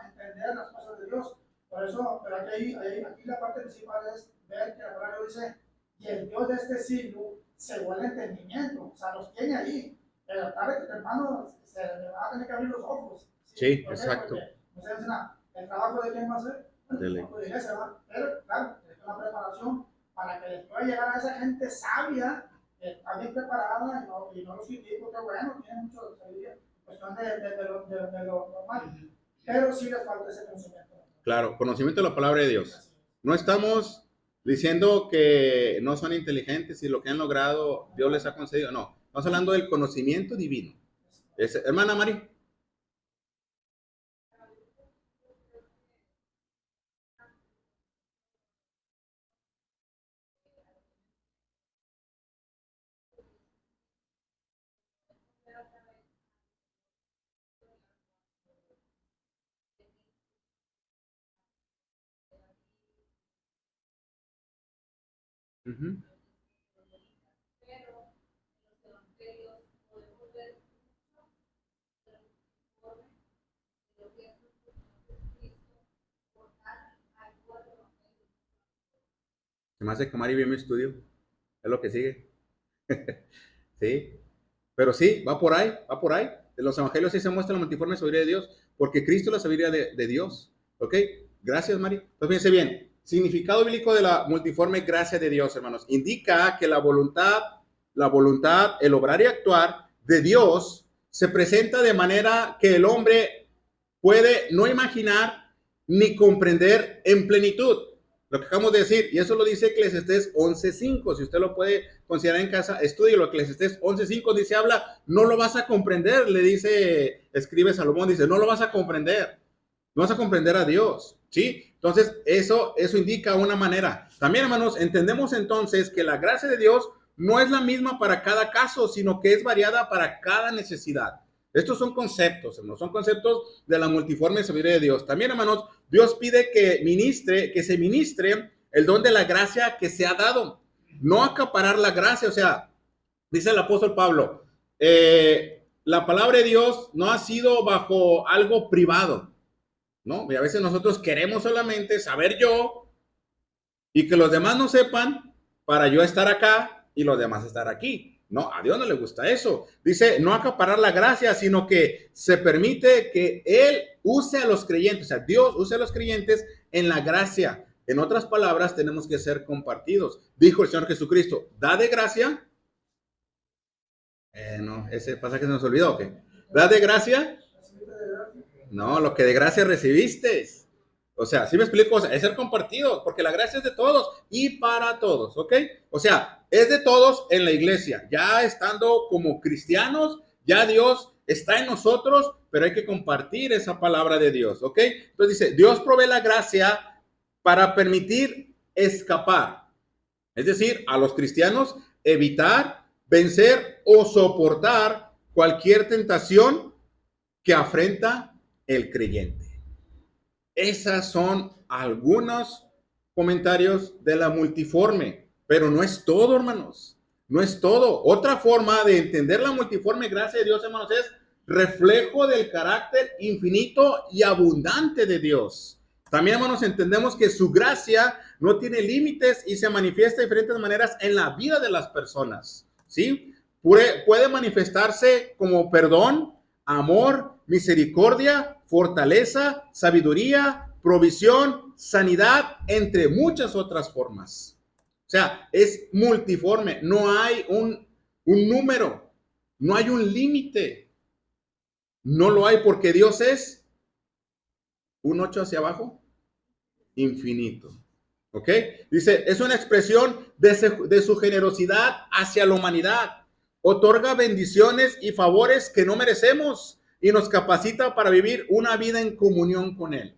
entender las cosas de Dios. Por eso, pero aquí la parte principal es ver que la palabra dice, y el Dios de este siglo se vuelve entendimiento, o sea, los tiene ahí, pero tarde que temprano se le va a tener que abrir los ojos.
Sí,
¿Por qué?
exacto.
Porque, ustedes dicen, ¿el trabajo de quién va a ser? El trabajo de la iglesia, ¿va? Pero, claro, es una preparación para que después llegar a esa gente sabia, que está bien preparada, y no los critico, que bueno, tienen mucho sabiduría, cuestión de lo normal, pero sí les falta ese conocimiento.
Claro, conocimiento de la palabra de Dios. No estamos diciendo que no son inteligentes y lo que han logrado Dios les ha concedido, no. Estamos hablando del conocimiento divino. Hermana Mari. Uh-huh. Se me hace que Mari vio mi estudio. Es lo que sigue. Sí. Pero sí, va por ahí, va por ahí. En los evangelios sí se muestra la multiforme sabiduría de Dios, porque Cristo es la sabiduría de Dios. ¿Ok? Gracias, Mari. Entonces, fíjense bien. Significado bíblico de la multiforme gracia de Dios, hermanos. Indica que la voluntad, el obrar y actuar de Dios se presenta de manera que el hombre puede no imaginar ni comprender en plenitud. Lo que acabamos de decir, y eso lo dice Eclesiastés 11.5, si usted lo puede considerar en casa, estudie lo que Eclesiastés 11.5 dice, habla, no lo vas a comprender, le dice, escribe Salomón, dice, no lo vas a comprender, no vas a comprender a Dios, ¿sí? Entonces, eso indica una manera. También, hermanos, entendemos entonces que la gracia de Dios no es la misma para cada caso, sino que es variada para cada necesidad. Estos son conceptos, hermanos, son conceptos de la multiforme sabiduría de Dios. También, hermanos, Dios pide que se ministre el don de la gracia que se ha dado. No acaparar la gracia, o sea, dice el apóstol Pablo, la palabra de Dios no ha sido bajo algo privado, ¿no? Y a veces nosotros queremos solamente saber yo y que los demás no sepan para yo estar acá y los demás estar aquí. No, a Dios no le gusta eso. Dice, no acaparar la gracia, sino que se permite que Él use a los creyentes, o sea, Dios use a los creyentes en la gracia. En otras palabras, tenemos que ser compartidos. Dijo el Señor Jesucristo, da de gracia. No, ese pasaje se nos olvidó, ¿ok? ¿Da de gracia? No, lo que de gracia recibiste. O sea, ¿sí me explico? O sea, es ser compartidos, porque la gracia es de todos y para todos, ¿ok? O sea, es de todos en la iglesia. Ya estando como cristianos, ya Dios está en nosotros, pero hay que compartir esa palabra de Dios, ¿ok? Entonces dice, Dios provee la gracia para permitir escapar, es decir, a los cristianos evitar, vencer o soportar cualquier tentación que afrenta el creyente. Esas son algunos comentarios de la multiforme, pero no es todo, hermanos. No es todo. Otra forma de entender la multiforme gracia de Dios, hermanos, es reflejo del carácter infinito y abundante de Dios. También, hermanos, entendemos que su gracia no tiene límites y se manifiesta de diferentes maneras en la vida de las personas, ¿sí? Puede manifestarse como perdón, amor, misericordia, fortaleza, sabiduría, provisión, sanidad, entre muchas otras formas. O sea, es multiforme, no hay un número, no hay un límite. No lo hay porque Dios es un 8 hacia abajo, infinito. ¿Ok? Dice, es una expresión de su generosidad hacia la humanidad. Otorga bendiciones y favores que no merecemos y nos capacita para vivir una vida en comunión con Él.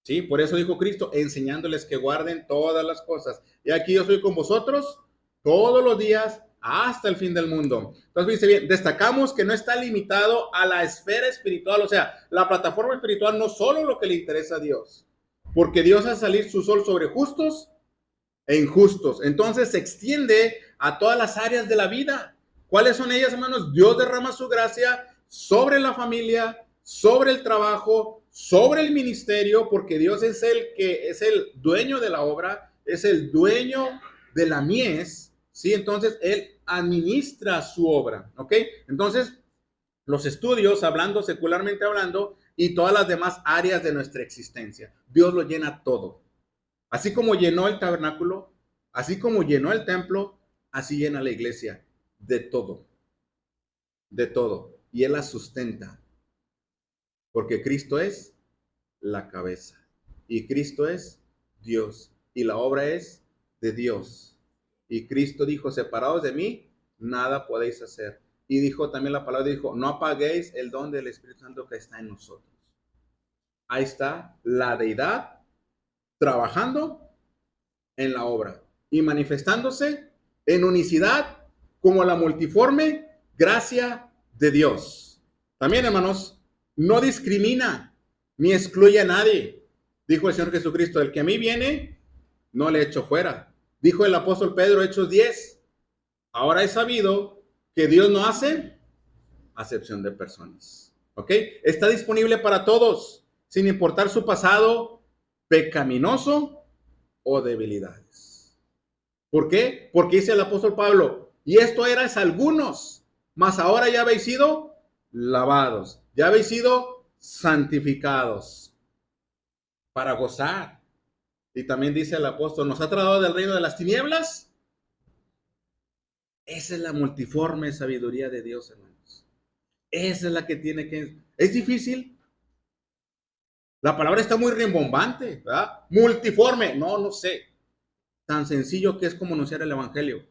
Sí, por eso dijo Cristo, enseñándoles que guarden todas las cosas. Y aquí yo soy con vosotros todos los días hasta el fin del mundo. Entonces dice bien, destacamos que no está limitado a la esfera espiritual, o sea, la plataforma espiritual no solo lo que le interesa a Dios, porque Dios hace salir su sol sobre justos e injustos. Entonces se extiende a todas las áreas de la vida. ¿Cuáles son ellas, hermanos? Dios derrama su gracia sobre la familia, sobre el trabajo, sobre el ministerio, porque Dios es el que es el dueño de la obra, es el dueño de la mies, ¿sí? Entonces Él administra su obra, ¿ok? Entonces, los estudios, hablando secularmente hablando, y todas las demás áreas de nuestra existencia, Dios lo llena todo. Así como llenó el tabernáculo, así como llenó el templo, así llena la iglesia de todo. De todo. Y Él la sustenta. Porque Cristo es la cabeza. Y Cristo es Dios. Y la obra es de Dios. Y Cristo dijo, separados de mí, nada podéis hacer. Y dijo también la palabra, dijo, no apaguéis el don del Espíritu Santo que está en nosotros. Ahí está la deidad trabajando en la obra y manifestándose en unicidad como la multiforme gracia de Dios. También, hermanos, no discrimina ni excluye a nadie. Dijo el Señor Jesucristo, el que a mí viene, no le echo fuera. Dijo el apóstol Pedro, Hechos 10, ahora he sabido que Dios no hace acepción de personas. ¿Ok? Está disponible para todos, sin importar su pasado pecaminoso o debilidades. ¿Por qué? Porque dice el apóstol Pablo, y esto erais algunos, mas ahora ya habéis sido lavados, ya habéis sido santificados para gozar. Y también dice el apóstol, nos ha tratado del reino de las tinieblas. Esa es la multiforme sabiduría de Dios, hermanos. Esa es la que tiene que... ¿Es difícil? La palabra está muy rimbombante, ¿verdad? Multiforme, no sé. Tan sencillo que es como anunciar el evangelio.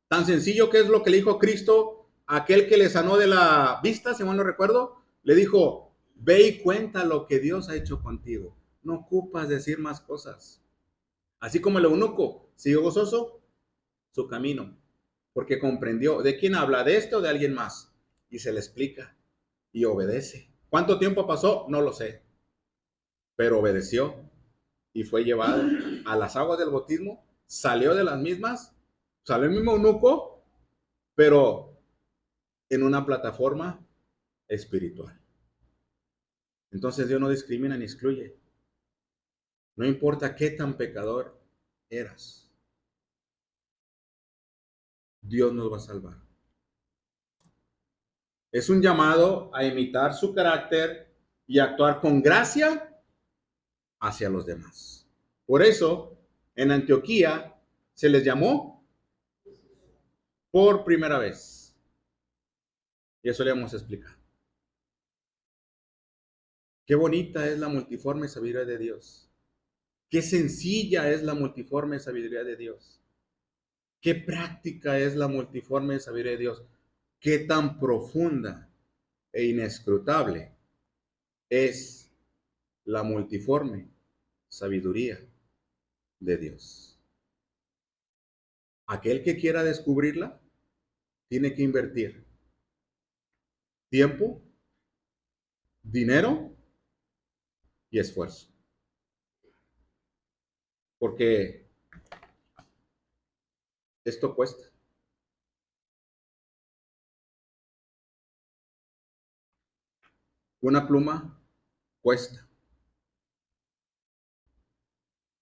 Tan sencillo que es lo que le dijo Cristo a aquel que le sanó de la vista, si mal no recuerdo. Le dijo, ve y cuenta lo que Dios ha hecho contigo. No ocupas decir más cosas. Así como el eunuco siguió gozoso su camino, porque comprendió de quién habla, de esto o de alguien más. Y se le explica y obedece. ¿Cuánto tiempo pasó? No lo sé. Pero obedeció y fue llevado a las aguas del bautismo, salió de las mismas, salió el mismo eunuco, pero en una plataforma espiritual. Entonces Dios no discrimina ni excluye. No importa qué tan pecador eras, Dios nos va a salvar. Es un llamado a imitar su carácter y actuar con gracia hacia los demás. Por eso, en Antioquía se les llamó por primera vez. Y eso le vamos a explicar. Qué bonita es la multiforme sabiduría de Dios. Qué sencilla es la multiforme sabiduría de Dios. Qué práctica es la multiforme sabiduría de Dios. Qué tan profunda e inescrutable es la multiforme sabiduría de Dios. Aquel que quiera descubrirla tiene que invertir tiempo, dinero y esfuerzo. Porque esto cuesta. Una pluma cuesta.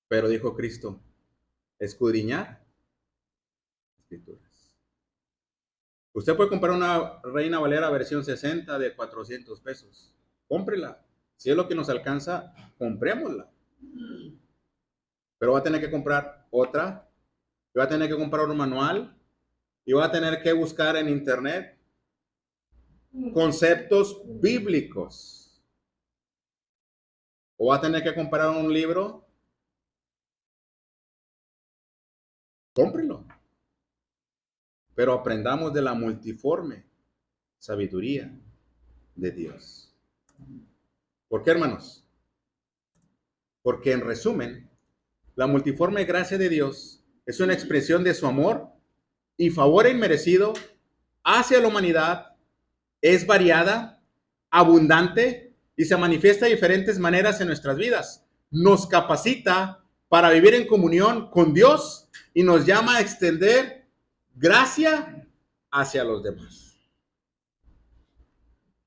Pero dijo Cristo, escudriñar escrituras. Usted puede comprar una Reina Valera versión 60 de 400 pesos. Cómprela. Si es lo que nos alcanza, comprémosla. Pero va a tener que comprar otra. Y va a tener que comprar un manual. Y va a tener que buscar en internet conceptos bíblicos. O va a tener que comprar un libro. Cómprelo. Pero aprendamos de la multiforme sabiduría de Dios. ¿Por qué, hermanos? Porque en resumen, la multiforme gracia de Dios es una expresión de su amor y favor inmerecido hacia la humanidad. Es variada, abundante y se manifiesta de diferentes maneras en nuestras vidas. Nos capacita para vivir en comunión con Dios y nos llama a extender gracia hacia los demás.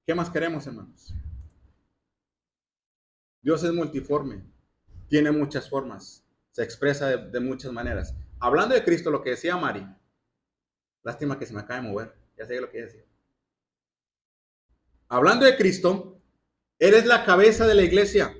¿Qué más queremos, hermanos? Dios es multiforme, tiene muchas formas, se expresa de muchas maneras. Hablando de Cristo, lo que decía Mari, lástima que se me acaba de mover, ya sé lo que decía. Hablando de Cristo, Él es la cabeza de la iglesia,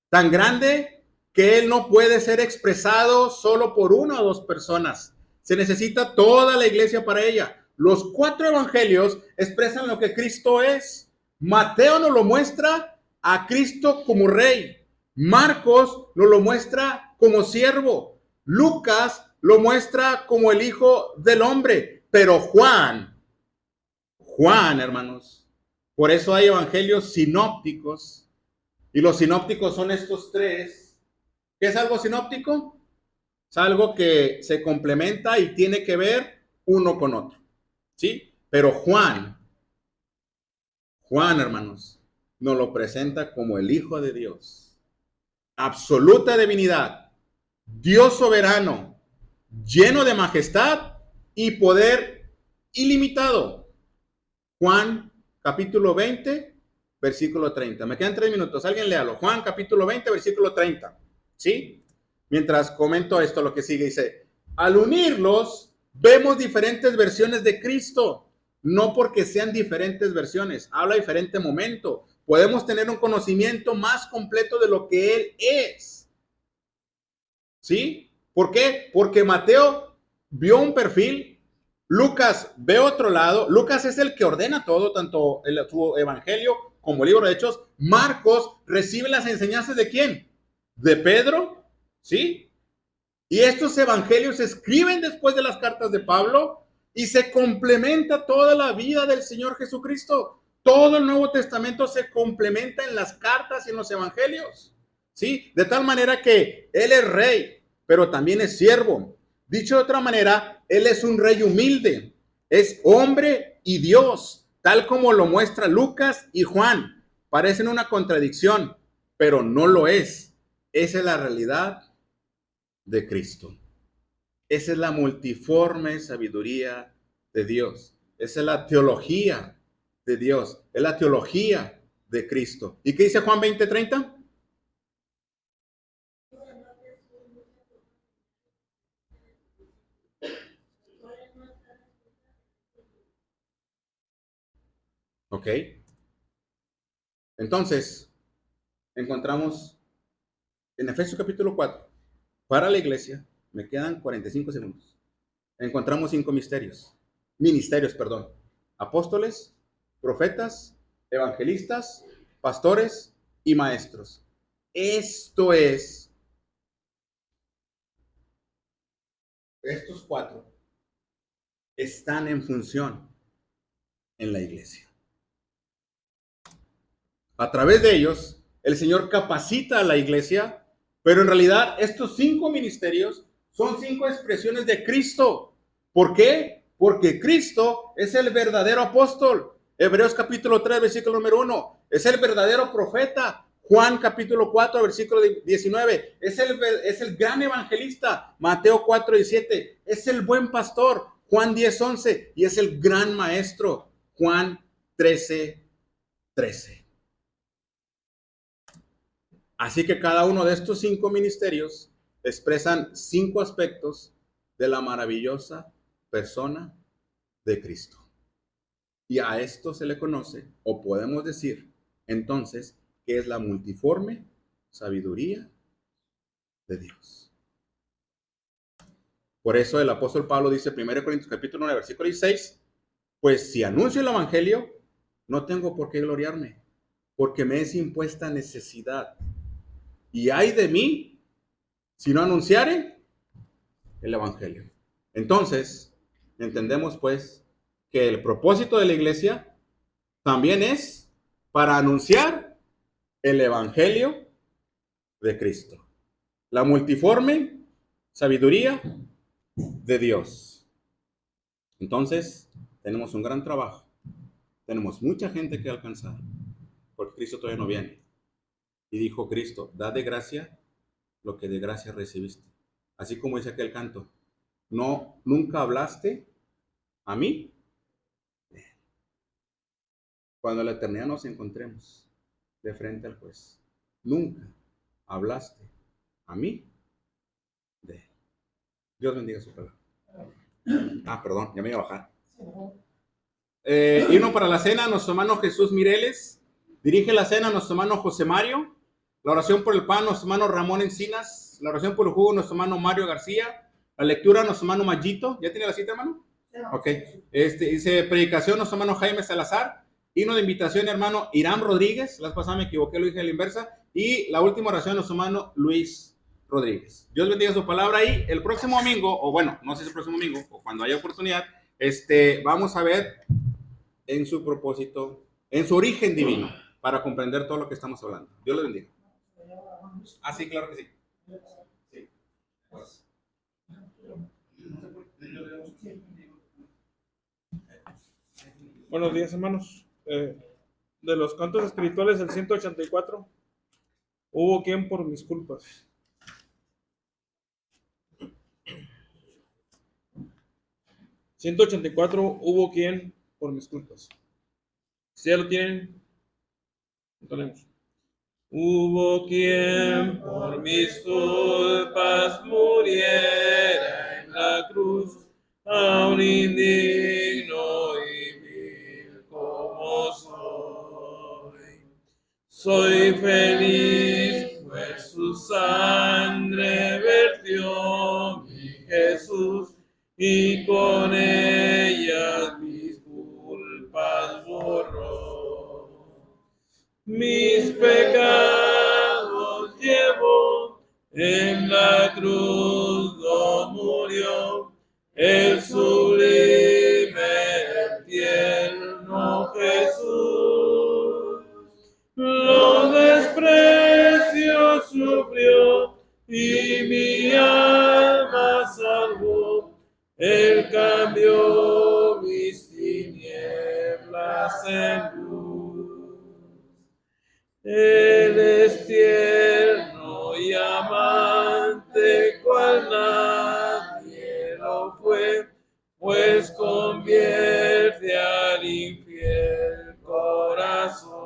tan grande que Él no puede ser expresado solo por una o dos personas. Se necesita toda la iglesia para ella. Los 4 evangelios expresan lo que Cristo es. Mateo nos lo muestra a Cristo como rey. Marcos nos lo muestra como siervo. Lucas lo muestra como el Hijo del Hombre. Pero Juan, hermanos, por eso hay evangelios sinópticos. Y los sinópticos son estos 3. ¿Qué es algo sinóptico? Es algo que se complementa y tiene que ver uno con otro. ¿Sí? Pero Juan, hermanos, nos lo presenta como el Hijo de Dios. Absoluta divinidad, Dios soberano, lleno de majestad y poder ilimitado. Juan capítulo 20, versículo 30. Me quedan 3 minutos, alguien léalo. Juan capítulo 20, versículo 30. ¿Sí? Mientras comento esto, lo que sigue dice, al unirlos, vemos diferentes versiones de Cristo. No porque sean diferentes versiones, habla diferente momento. Podemos tener un conocimiento más completo de lo que Él es. ¿Sí? ¿Por qué? Porque Mateo vio un perfil, Lucas ve otro lado. Lucas es el que ordena todo, tanto su evangelio como el libro de Hechos. Marcos recibe las enseñanzas ¿de quién? De Pedro, ¿sí? Y estos evangelios se escriben después de las cartas de Pablo y se complementa toda la vida del Señor Jesucristo. Todo el Nuevo Testamento se complementa en las cartas y en los evangelios, ¿sí? De tal manera que Él es rey, pero también es siervo. Dicho de otra manera, Él es un rey humilde, es hombre y Dios, tal como lo muestra Lucas y Juan. Parecen una contradicción, pero no lo es. Esa es la realidad de Cristo. Esa es la multiforme sabiduría de Dios. Esa es la teología de Dios. Es la teología de Cristo. ¿Y qué dice Juan 20:30? Ok. Entonces, encontramos en Efesios capítulo 4, para la iglesia, me quedan 45 segundos. Encontramos 5 ministerios, perdón. Apóstoles, profetas, evangelistas, pastores y maestros. Esto es, estos 4 están en función en la iglesia. A través de ellos, el Señor capacita a la iglesia, pero en realidad estos 5 ministerios son 5 expresiones de Cristo. ¿Por qué? Porque Cristo es el verdadero apóstol. Hebreos capítulo 3, versículo número 1. Es el verdadero profeta. Juan capítulo 4, versículo 19. Es el gran evangelista. Mateo 4, 17. Es el buen pastor. Juan 10, 11. Y es el gran maestro. Juan 13, 13. Así que cada uno de estos 5 ministerios expresan 5 aspectos de la maravillosa persona de Cristo. Y a esto se le conoce, o podemos decir, entonces, que es la multiforme sabiduría de Dios. Por eso el apóstol Pablo dice en 1 Corintios capítulo 9, versículo 16, pues si anuncio el evangelio, no tengo por qué gloriarme, porque me es impuesta necesidad. Y ay de mí, si no anunciare el evangelio. Entonces, entendemos pues que el propósito de la iglesia también es para anunciar el evangelio de Cristo. La multiforme sabiduría de Dios. Entonces, tenemos un gran trabajo. Tenemos mucha gente que alcanzar, porque Cristo todavía no viene. Y dijo Cristo, da de gracia lo que de gracia recibiste. Así como dice aquel canto, no, nunca hablaste a mí. Cuando en la eternidad nos encontremos de frente al juez, nunca hablaste a mí de él. Dios bendiga su palabra. Perdón, ya me iba a bajar. Himno para la cena, nuestro hermano Jesús Mireles. Dirige la cena nuestro hermano José Mario. La oración por el pan, nuestro hermano Ramón Encinas. La oración por el jugo, nuestro hermano Mario García. La lectura, nuestro hermano Mayito. ¿Ya tiene la cita, hermano? Ok. Dice predicación, nuestro hermano Jaime Salazar. Himno de invitación, hermano Irán Rodríguez. La vez pasada me equivoqué, lo dije a la inversa. Y la última oración, nuestro hermano Luis Rodríguez. Dios bendiga su palabra. Y el próximo domingo, o bueno, no sé si el próximo domingo, o cuando haya oportunidad, vamos a ver en su propósito, en su origen divino, para comprender todo lo que estamos hablando. Dios le bendiga. Sí, claro que sí. Sí.
Buenos días, hermanos. De los cantos espirituales, el 184, hubo quien por mis culpas. Hubo quien por mis culpas. Si ya lo tienen, entonemos. Hubo quien por mis culpas muriera en la cruz, aun indigno y vil como soy. Soy feliz, pues su sangre vertió mi Jesús, y con ella mis culpas borró. Mis pecados llevó en la cruz, do murió el sublime, el tierno Jesús. Los desprecios sufrió y mi alma salvó. Él cambió mis tinieblas en luz. Él es tierno y amante, cual nadie lo fue, pues convierte al infiel corazón.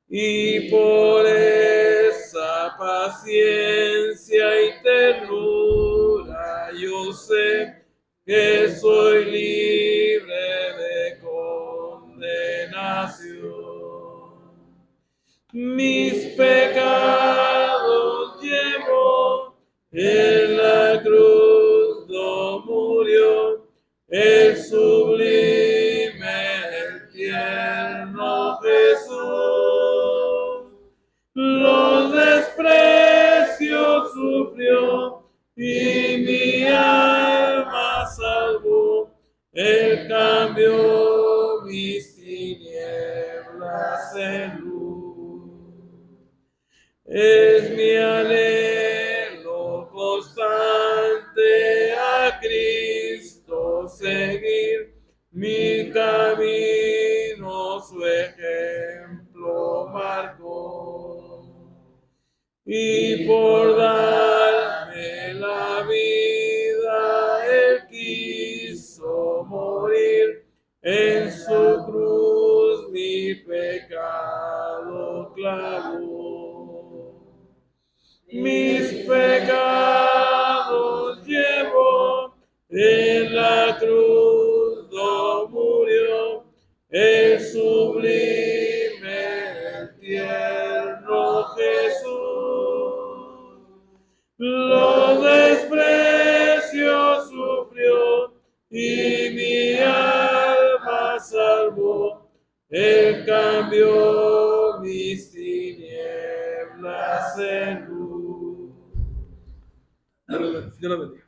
Y por esa paciencia y ternura yo sé que soy libre de condenación. Mis pecados llevó en la cruz, do murió el sublime, el tierno Jesús. Los desprecios y por darme la vida, Él quiso morir. En su cruz mi pecado clavó. Mis pecados llevó, en la cruz no murió, el sublime, el tierno Jesús. Los desprecios sufrió y mi alma salvó. Él cambió mis tinieblas en luz. Dios lo bendiga.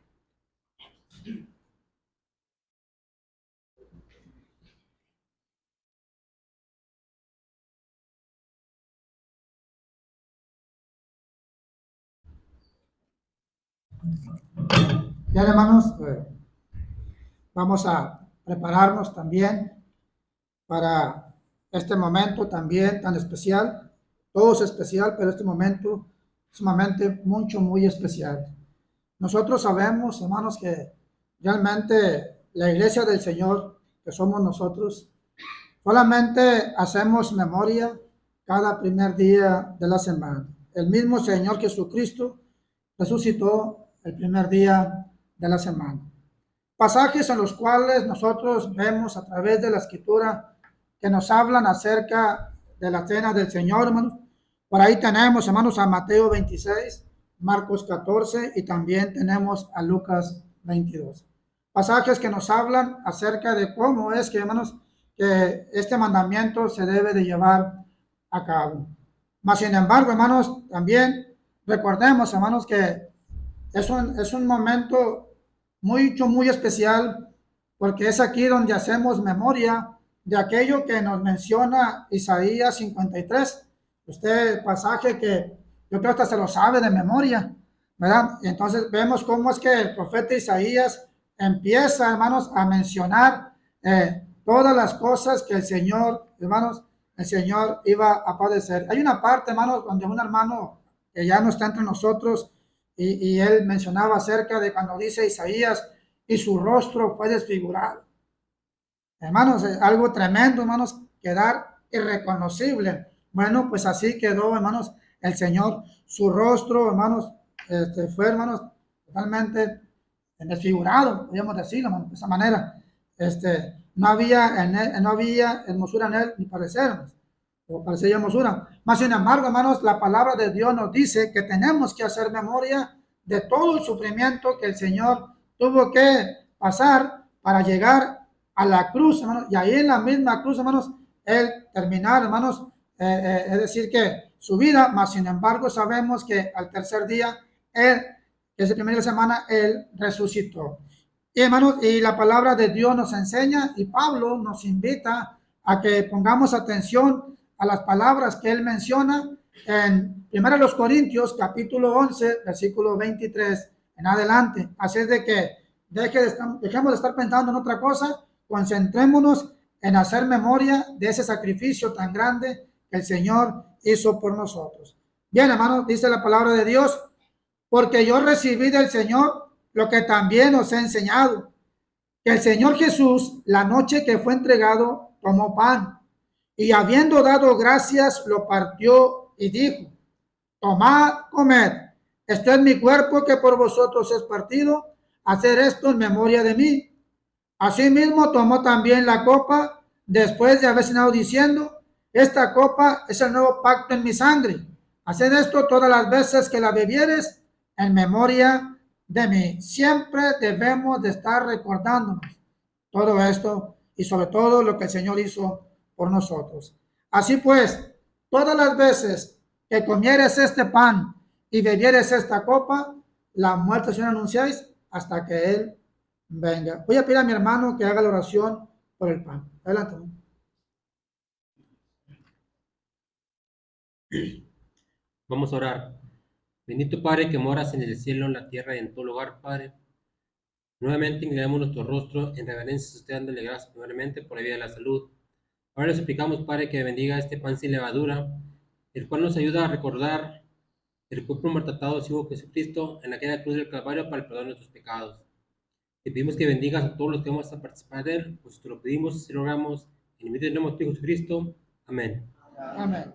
Bien, hermanos, vamos a prepararnos también para este momento también tan especial. Todo es especial, pero este momento es sumamente muy especial. Nosotros sabemos, hermanos, que realmente la iglesia del Señor, que somos nosotros, solamente hacemos memoria cada primer día de la semana. El mismo Señor Jesucristo resucitó el primer día de la semana. Pasajes en los cuales nosotros vemos a través de la Escritura que nos hablan acerca de la cena del Señor, hermanos. Por ahí tenemos, hermanos, a Mateo 26, Marcos 14 y también tenemos a Lucas 22. Pasajes que nos hablan acerca de cómo es que, hermanos, que este mandamiento se debe de llevar a cabo. Mas, sin embargo, hermanos, también recordemos, hermanos, que es un momento muy especial, porque es aquí donde hacemos memoria de aquello que nos menciona Isaías 53. Este pasaje que yo creo que hasta se lo sabe de memoria, ¿verdad? Y entonces vemos cómo es que el profeta Isaías empieza, hermanos, a mencionar todas las cosas que el Señor, hermanos, el Señor iba a padecer. Hay una parte, hermanos, donde un hermano que ya no está entre nosotros, y él mencionaba acerca de cuando dice Isaías, y su rostro fue desfigurado. Hermanos, algo tremendo, hermanos, quedar irreconocible. Bueno, pues así quedó, hermanos, el Señor. Su rostro, hermanos, fue, hermanos, totalmente desfigurado, podríamos decirlo, hermanos, de esa manera. No había hermosura en él, ni parecer, hermanos, o parecía hermosura. Mas, sin embargo, hermanos, la palabra de Dios nos dice que tenemos que hacer memoria de todo el sufrimiento que el Señor tuvo que pasar para llegar a la cruz, hermanos, y ahí en la misma cruz, hermanos, él terminar, hermanos, es decir, que su vida, mas sin embargo sabemos que al tercer día, él, que es el primer día de la semana, él resucitó. Y hermanos, y la palabra de Dios nos enseña, y Pablo nos invita a que pongamos atención a las palabras que él menciona en 1 Corintios, capítulo 11, versículo 23 en adelante. Así es de que dejemos de estar pensando en otra cosa, concentrémonos en hacer memoria de ese sacrificio tan grande que el Señor hizo por nosotros. Bien, hermanos, dice la palabra de Dios, porque yo recibí del Señor lo que también os he enseñado, que el Señor Jesús, la noche que fue entregado, tomó pan, y habiendo dado gracias, lo partió y dijo, tomad, comed, este es mi cuerpo que por vosotros es partido, hacer esto en memoria de mí. Asimismo tomó también la copa después de haber cenado diciendo, esta copa es el nuevo pacto en mi sangre. Haced esto todas las veces que la bebieres en memoria de mí. Siempre debemos de estar recordándonos todo esto y sobre todo lo que el Señor hizo por nosotros. Así pues, todas las veces que comieres este pan y bebieres esta copa, la muerte del Señor anunciáis hasta que Él venga. Voy a pedir a mi hermano que haga la oración por el pan. Adelante.
Vamos a orar. Bendito Padre que moras en el cielo, en la tierra y en todo lugar, Padre. Nuevamente inclinamos nuestro rostro en reverencia, usted dándole gracias primeramente por la vida y la salud. Ahora le suplicamos, Padre, que bendiga este pan sin levadura, el cual nos ayuda a recordar el cuerpo maltratado de su Hijo Jesucristo en aquella cruz del Calvario para el perdón de nuestros pecados. Te pedimos que bendigas a todos los que vamos a participar de él, pues te lo pedimos y rogamos en el nombre de nuestro Hijo Jesucristo. Amén.
Amén.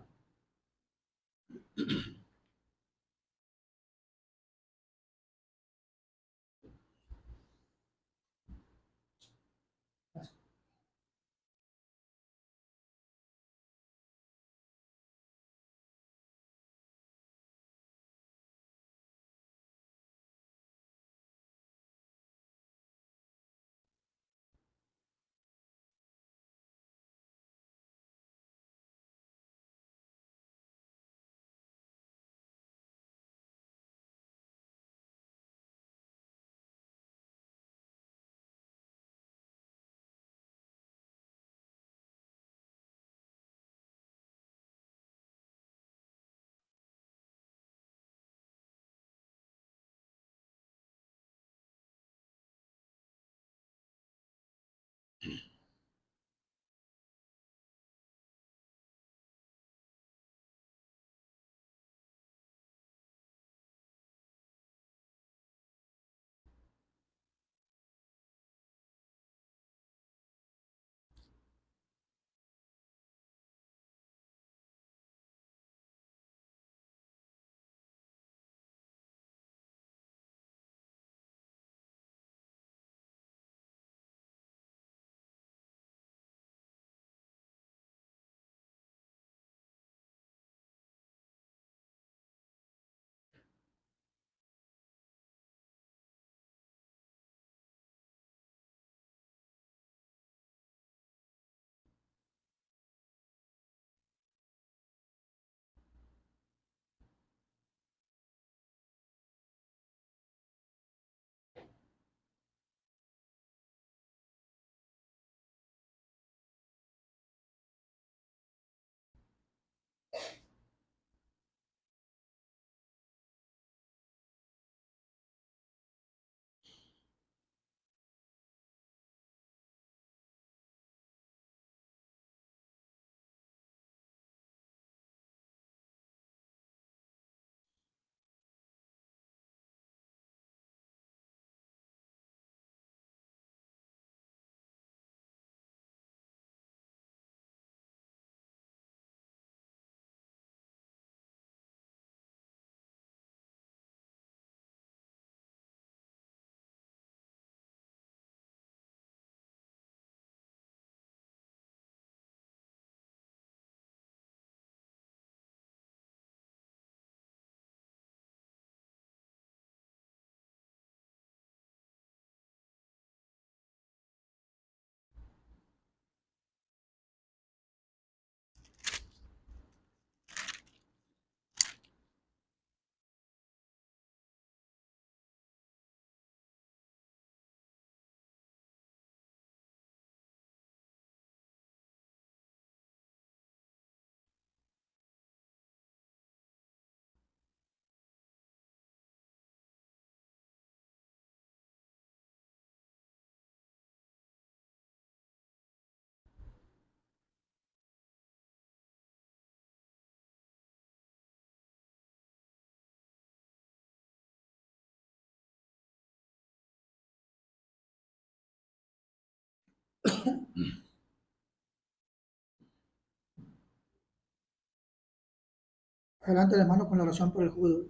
Adelante, hermano, con la oración por el judo.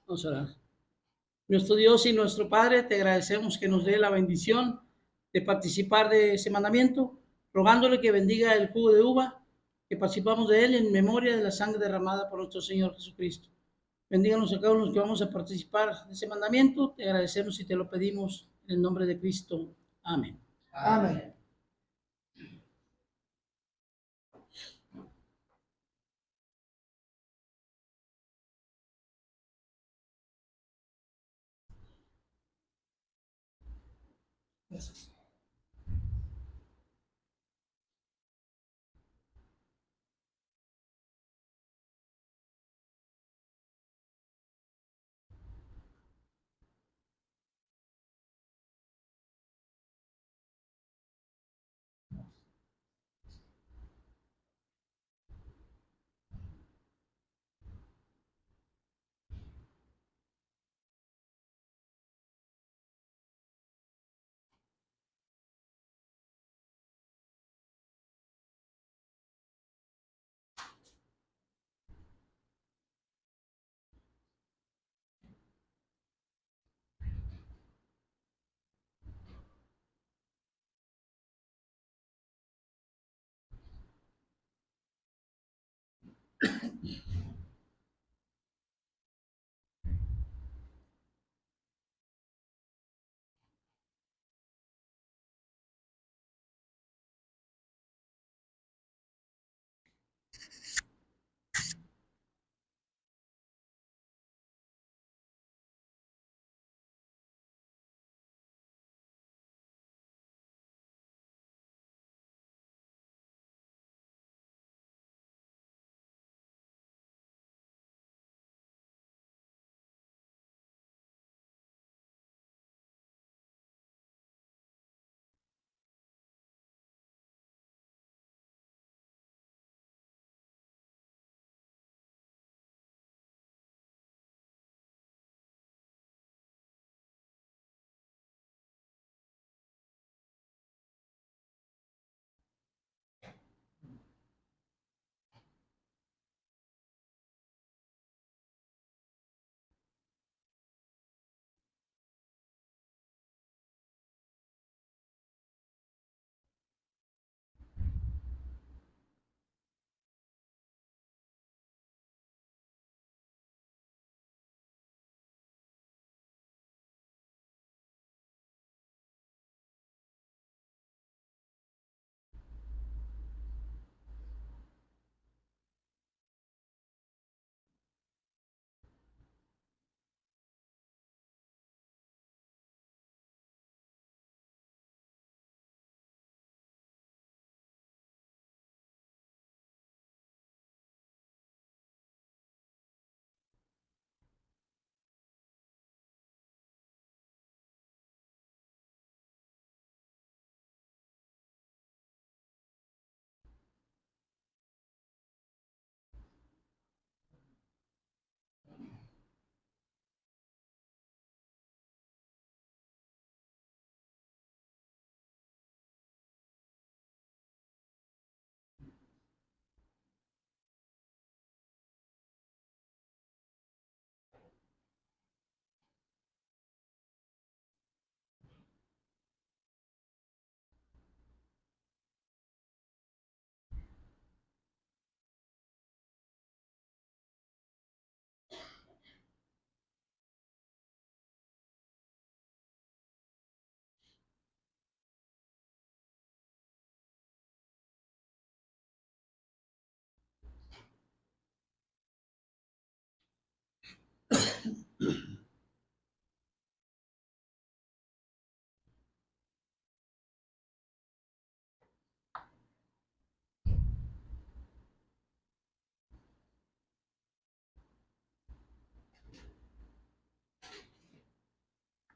Vamos a orar. Nuestro Dios y nuestro Padre, te agradecemos que nos dé la bendición de participar de ese mandamiento, rogándole que bendiga el jugo de uva, que participamos de él en memoria de la sangre derramada por nuestro Señor Jesucristo. Bendíganos a cada uno de los que vamos a participar de ese mandamiento. Te agradecemos y te lo pedimos en el nombre de Cristo. Amén.
Amén. Gracias.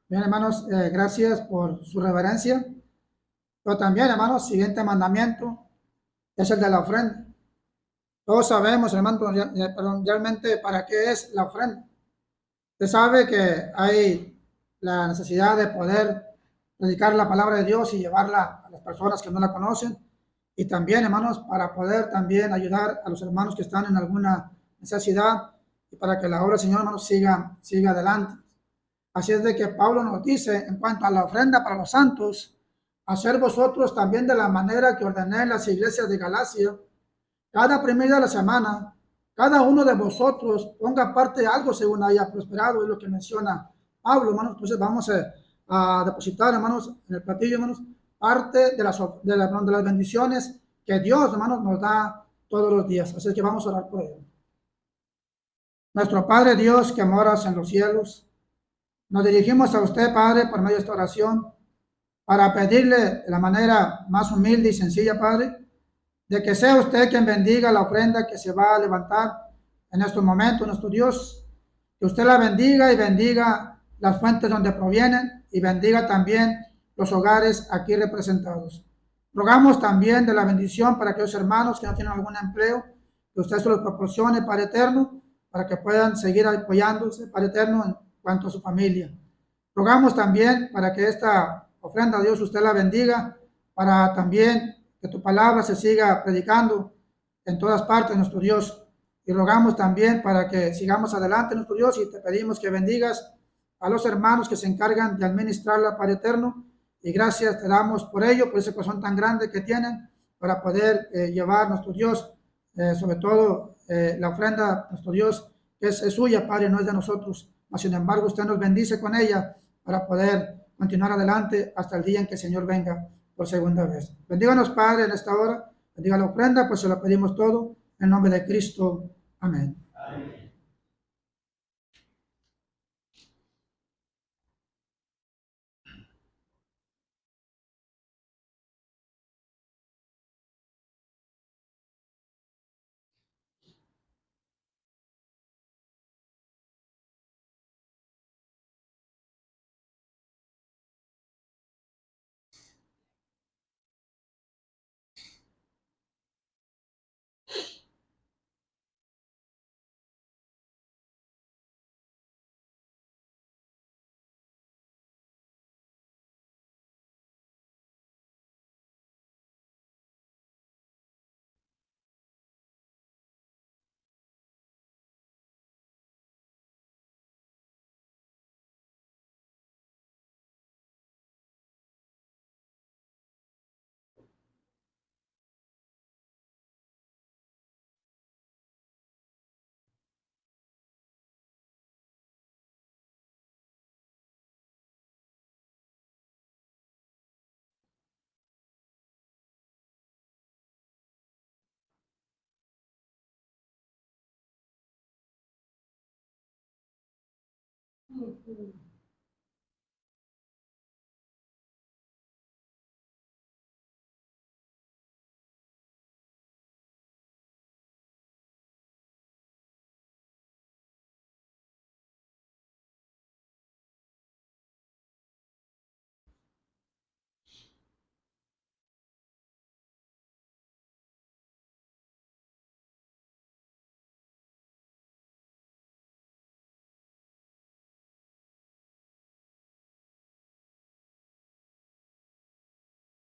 Bien, hermanos, gracias por su reverencia. Pero también, hermanos, siguiente mandamiento es el de la ofrenda. Todos sabemos, hermanos, realmente para qué es la ofrenda. Usted sabe que hay la necesidad de poder predicar la palabra de Dios y llevarla a las personas que no la conocen. Y también, hermanos, para poder también ayudar a los hermanos que están en alguna necesidad y para que la obra del Señor, hermanos, siga adelante. Así es de que Pablo nos dice en cuanto a la ofrenda para los santos, hacer vosotros también de la manera que ordené en las iglesias de Galacia, cada primer día de la semana, cada uno de vosotros ponga aparte algo según haya prosperado, es lo que menciona Pablo, hermanos. Entonces vamos a depositar, hermanos, en el platillo, hermanos, parte de las bendiciones que Dios, hermanos, nos da todos los días. Así que vamos a orar por ello. Nuestro Padre Dios que moras en los cielos, nos dirigimos a usted, Padre, por medio de esta oración, para pedirle de la manera más humilde y sencilla, Padre, de que sea usted quien bendiga la ofrenda que se va a levantar en estos momentos, nuestro Dios, que usted la bendiga y bendiga las fuentes donde provienen y bendiga también los hogares aquí representados. Rogamos también de la bendición para aquellos hermanos que no tienen algún empleo, que usted se los proporcione, Padre eterno, para que puedan seguir apoyándose, Padre eterno, en cuanto a su familia. Rogamos también para que esta ofrenda a Dios usted la bendiga, para también que tu palabra se siga predicando en todas partes, nuestro Dios. Y rogamos también para que sigamos adelante, nuestro Dios, y te pedimos que bendigas a los hermanos que se encargan de administrarla, Padre eterno. Y gracias te damos por ello, por ese corazón tan grande que tienen, para poder llevar, nuestro Dios, sobre todo la ofrenda, nuestro Dios, que es suya, Padre, no es de nosotros. Mas, sin embargo, usted nos bendice con ella para poder continuar adelante hasta el día en que el Señor venga por segunda vez. Bendíganos, Padre, en esta hora. Bendiga la ofrenda, pues se lo pedimos todo en nombre de Cristo. Amén. Amén.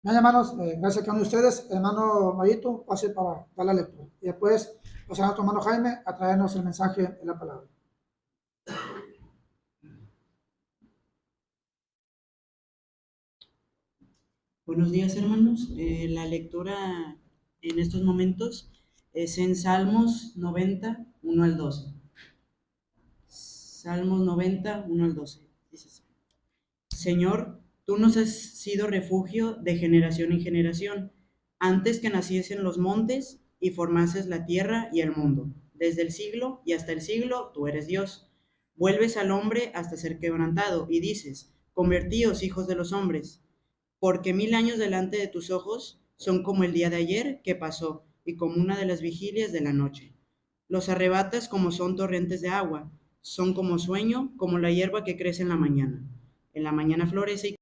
Bien, hermanos, gracias a cada uno de ustedes. Hermano Mayito, pase para dar la lectura. Y después pasará a nuestro hermano Jaime a traernos el mensaje de la palabra.
Buenos días, hermanos. La lectura en estos momentos es en Salmos 90, 1 al 12. Salmos 90, 1 al 12. Dice así: Señor, tú nos has sido refugio de generación en generación, antes que naciesen los montes y formases la tierra y el mundo. Desde el siglo y hasta el siglo, tú eres Dios. Vuelves al hombre hasta ser quebrantado y dices: convertíos, hijos de los hombres, porque 1000 años delante de tus ojos son como el día de ayer que pasó y como una de las vigilias de la noche. Los arrebatas como son torrentes de agua, son como sueño, como la hierba que crece en la mañana. En la mañana florece y